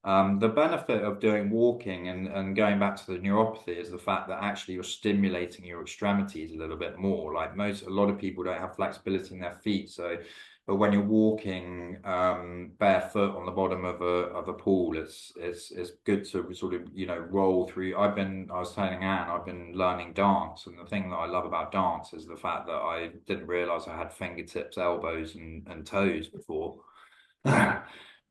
the benefit of doing walking and going back to the neuropathy is the fact that actually you're stimulating your extremities a little bit more. Like a lot of people don't have flexibility in their feet, so. But when you're walking barefoot on the bottom of a pool, it's good to sort of, you know, roll through. I was telling Anne, I've been learning dance, and the thing that I love about dance is the fact that I didn't realize I had fingertips, elbows, and toes before.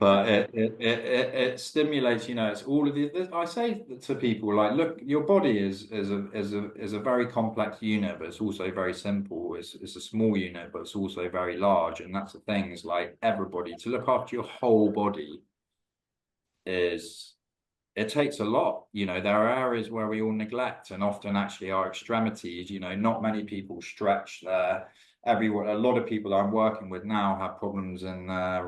But it stimulates, you know, it's all of the. I say to people, like, look, your body is a very complex unit, but it's also very simple. It's a small unit, but it's also very large, and that's the thing. Is like everybody to look after your whole body it takes a lot. You know, there are areas where we all neglect, and often actually our extremities, you know, not many people stretch their everyone. A lot of people I'm working with now have problems in their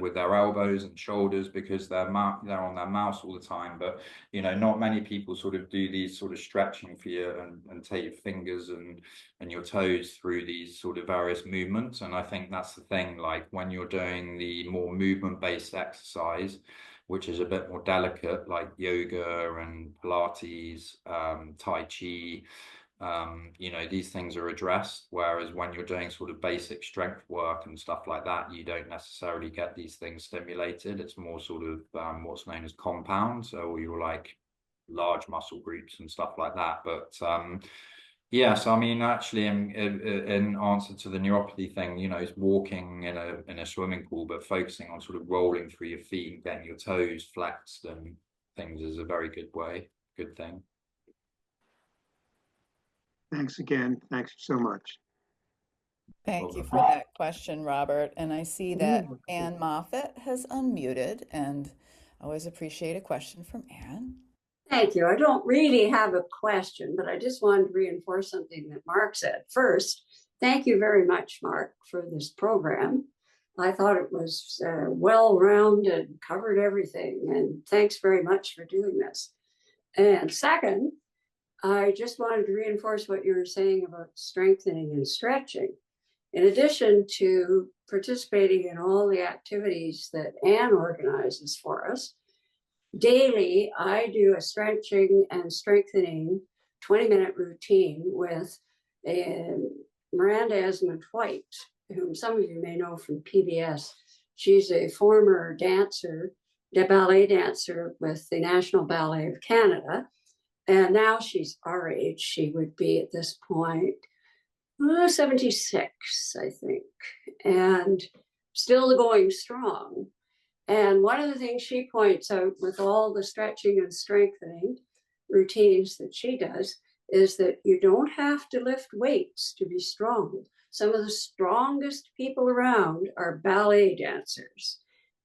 with their elbows and shoulders because they're on their mouse all the time. But you know, not many people sort of do these sort of stretching for you and take your fingers and your toes through these sort of various movements. And I think that's the thing, like when you're doing the more movement based exercise, which is a bit more delicate, like yoga and Pilates, Tai Chi. These things are addressed, whereas when you're doing sort of basic strength work and stuff like that, you don't necessarily get these things stimulated. It's more sort of what's known as compound, so you're like large muscle groups and stuff like that. But yes, I mean, actually, in answer to the neuropathy thing, it's walking in a swimming pool, but focusing on sort of rolling through your feet and getting your toes flexed and things is a very good thing. Thanks again. Thanks so much. Thank you Problem. for that question, Robert. And I see that Anne Moffat has unmuted, and I always appreciate a question from Anne. Thank you. I don't really have a question, but I just wanted to reinforce something that Mark said. First, thank you very much, Mark, for this program. I thought it was well-rounded, covered everything, and thanks very much for doing this. And second, I just wanted to reinforce what you were saying about strengthening and stretching. In addition to participating in all the activities that Anne organizes for us, daily, I do a stretching and strengthening 20-minute routine with Miranda Esmond-White, whom some of you may know from PBS. She's a former dancer, a ballet dancer with the National Ballet of Canada. And now she's our age. She would be at this point 76, I think, and still going strong. And one of the things she points out with all the stretching and strengthening routines that she does is that you don't have to lift weights to be strong. Some of the strongest people around are ballet dancers.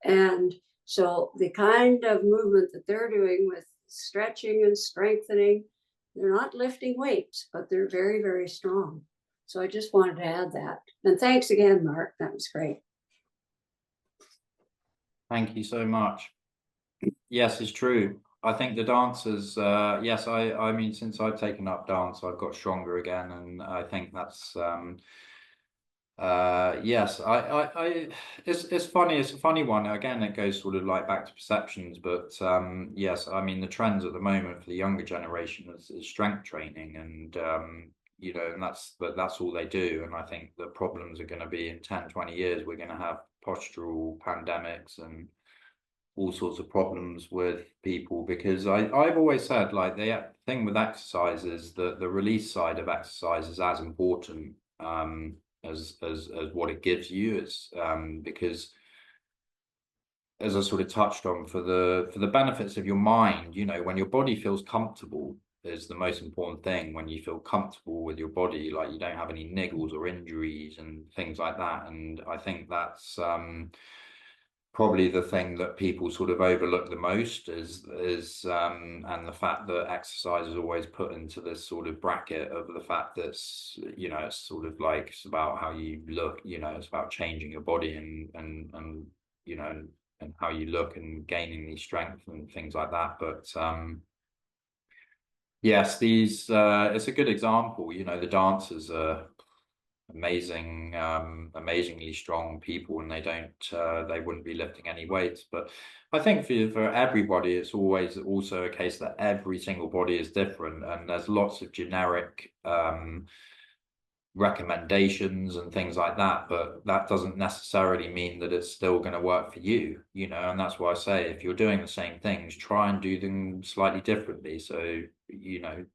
And so the kind of movement that they're doing with stretching and strengthening, they're not lifting weights, but they're very, very strong. So I just wanted to add that. And thanks again, Mark. That was great. Thank you so much. Yes, it's true. I think the dancers, yes, I mean, since I've taken up dance, I've got stronger again, and I think that's yes, it's funny. It's a funny one. Again, it goes sort of like back to perceptions, but yes, I mean, the trends at the moment for the younger generation is strength training, and and that's all they do. And I think the problems are going to be in 10, 20 years, we're going to have postural pandemics and all sorts of problems with people, because I've always said, like, the thing with exercise is that the release side of exercise is as important as what it gives you. It's because, as I sort of touched on, for the benefits of your mind, when your body feels comfortable is the most important thing. When you feel comfortable with your body, like you don't have any niggles or injuries and things like that. And I think that's probably the thing that people sort of overlook the most is and the fact that exercise is always put into this sort of bracket of the fact that it's sort of like, it's about how you look, it's about changing your body and and how you look and gaining the strength and things like that. But yes, these it's a good example. The dancers are amazingly strong people, and they wouldn't be lifting any weights. But I think for everybody, it's always also a case that every single body is different, and there's lots of generic recommendations and things like that, but that doesn't necessarily mean that it's still going to work for you, and that's why I say, if you're doing the same things, try and do them slightly differently. So you'll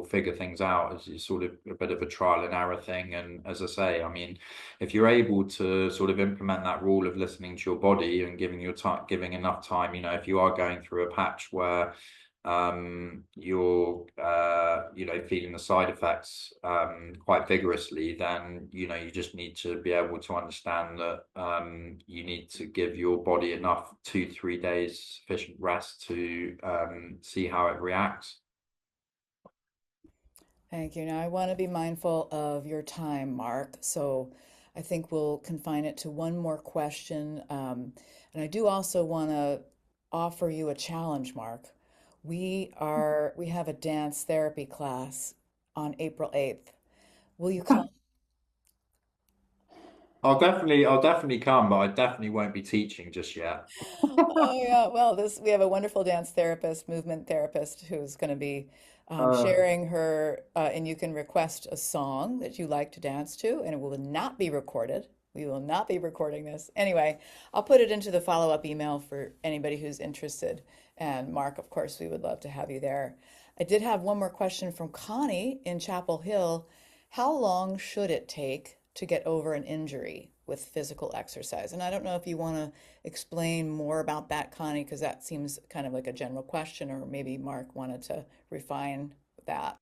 figure things out as you sort of a bit of a trial and error thing. And as I say, I mean, if you're able to sort of implement that rule of listening to your body and giving enough time, if you are going through a patch where you're feeling the side effects quite vigorously, then you just need to be able to understand that you need to give your body enough 2-3 days sufficient rest to see how it reacts. Thank you. Now, I want to be mindful of your time, Mark. So I think we'll confine it to one more question. And I do also want to offer you a challenge, Mark. We have a dance therapy class on April 8th. Will you come? I'll definitely come, but I definitely won't be teaching just yet. Oh yeah, well, this we have a wonderful dance therapist, movement therapist, who's going to be Uh, sharing her, and you can request a song that you like to dance to, and it will not be recorded. We will not be recording this. Anyway, I'll put it into the follow-up email for anybody who's interested. And Mark, of course, we would love to have you there. I did have one more question from Connie in Chapel Hill. How long should it take to get over an injury with physical exercise? And I don't know if you want to explain more about that, Connie, because that seems kind of like a general question, or maybe Mark wanted to refine that.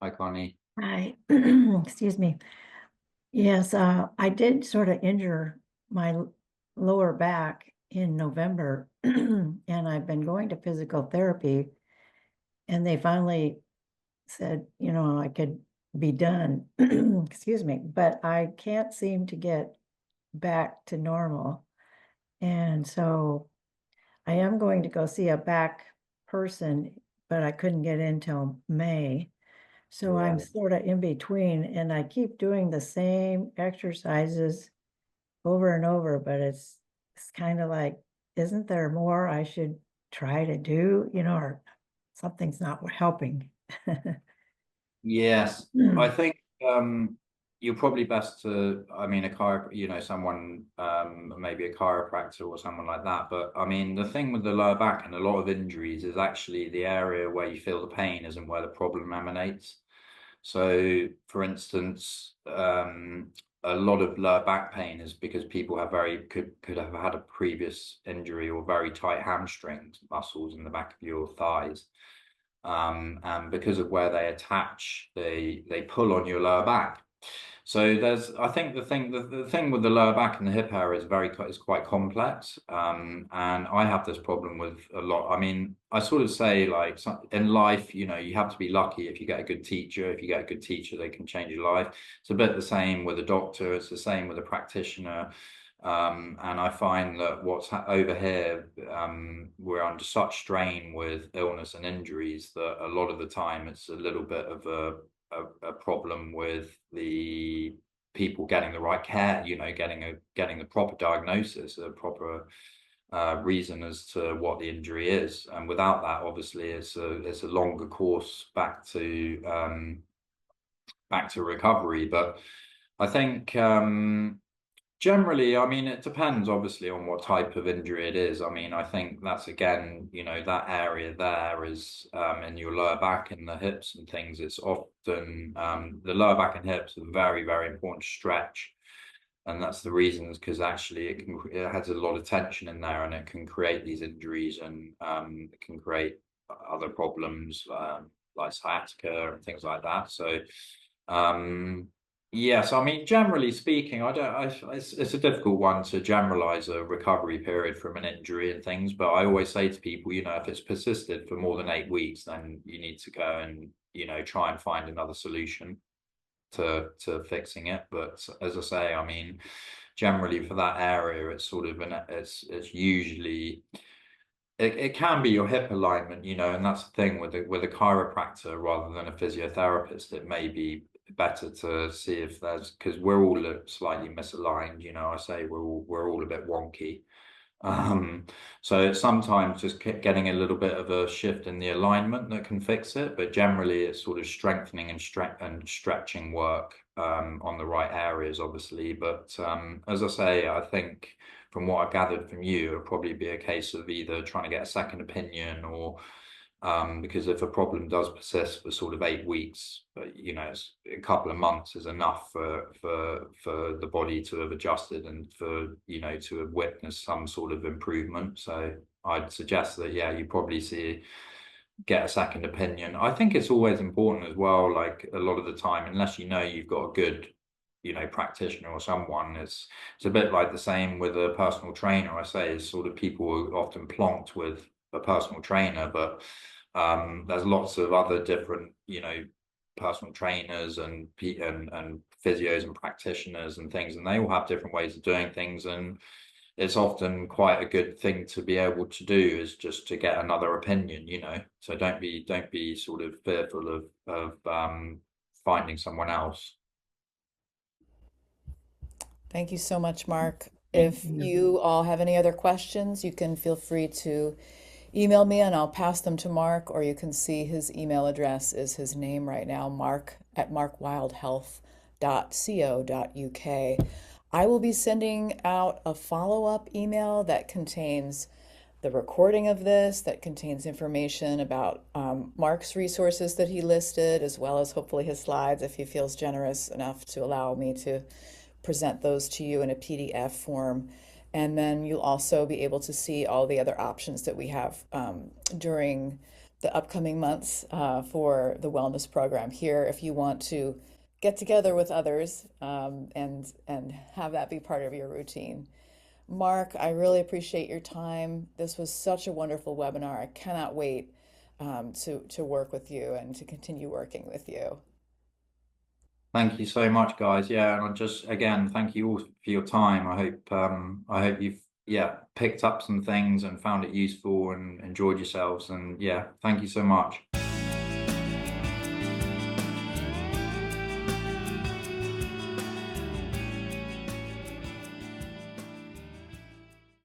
Hi, Connie. Hi, excuse me. Yes, I did sort of injure my lower back in November, and I've been going to physical therapy, and they finally said, I could be done. Excuse me, but I can't seem to get back to normal. And so I am going to go see a back person, but I couldn't get in till May. So I'm Right. sort of in between, and I keep doing the same exercises over and over, but it's kind of like, isn't there more I should try to do, or something's not helping. Yes, I Hmm. think you're probably best to, I mean, someone, maybe a chiropractor or someone like that. But I mean, the thing with the lower back and a lot of injuries is actually the area where you feel the pain isn't where the problem emanates. So, for instance, a lot of lower back pain is because people have could have had a previous injury or very tight hamstring muscles in the back of your thighs. And because of where they attach, they pull on your lower back. So I think the thing with the lower back and the hip area is quite complex. And I have this problem with a lot. I mean, I sort of say like in life, you have to be lucky if you get a good teacher. If you get a good teacher, they can change your life. It's a bit the same with a doctor. It's the same with a practitioner. And I find that over here, we're under such strain with illness and injuries that a lot of the time it's a little bit of a problem with the people getting the right care, getting the proper diagnosis, a proper reason as to what the injury is. And without that, obviously, it's a longer course back to recovery. But I think generally, I mean, it depends obviously on what type of injury it is. I mean, I think that's again, that area there is in your lower back and the hips and things. It's often the lower back and hips are very, very important to stretch. And that's the reason is because actually it has a lot of tension in there and it can create these injuries and it can create other problems like sciatica and things like that. So yes, I mean, generally speaking, it's a difficult one to generalize a recovery period from an injury and things, but I always say to people, if it's persisted for more than 8 weeks, then you need to go and, try and find another solution to fixing it. But as I say, I mean, generally for that area, it's sort of it's usually it can be your hip alignment, and that's the thing with a chiropractor rather than a physiotherapist. It may be better to see if there's because we're all slightly misaligned. I say we're all a bit wonky. So it's sometimes just getting a little bit of a shift in the alignment that can fix it, but generally it's sort of strengthening and stretching work on the right areas, obviously. But as I say, I think from what I've gathered from you, it'll probably be a case of either trying to get a second opinion or because if a problem does persist for sort of 8 weeks, it's a couple of months is enough for the body to have adjusted and for to have witnessed some sort of improvement. So I'd suggest that you probably get a second opinion. I think it's always important as well. Like a lot of the time, unless you've got a good practitioner or someone, it's a bit like the same with a personal trainer. I say is sort of people are often plonked with a personal trainer, but there's lots of other different personal trainers and physios and practitioners and things, and they all have different ways of doing things, and it's often quite a good thing to be able to do is just to get another opinion. So don't be sort of fearful of finding someone else. Thank you so much, Mark. Thank If you. you all have any other questions, you can feel free to email me and I'll pass them to Mark, or you can see his email address is his name right now, mark@markwildhealth.co.uk. I will be sending out a follow-up email that contains the recording of this, that contains information about Mark's resources that he listed, as well as hopefully his slides, if he feels generous enough to allow me to present those to you in a PDF form. And then you'll also be able to see all the other options that we have during the upcoming months for the wellness program here. If you want to get together with others and have that be part of your routine. Mark, I really appreciate your time. This was such a wonderful webinar. I cannot wait to work with you and to continue working with you. Thank you so much, guys. Yeah, and I just again thank you all for your time. I hope you've picked up some things and found it useful and enjoyed yourselves. And yeah, thank you so much.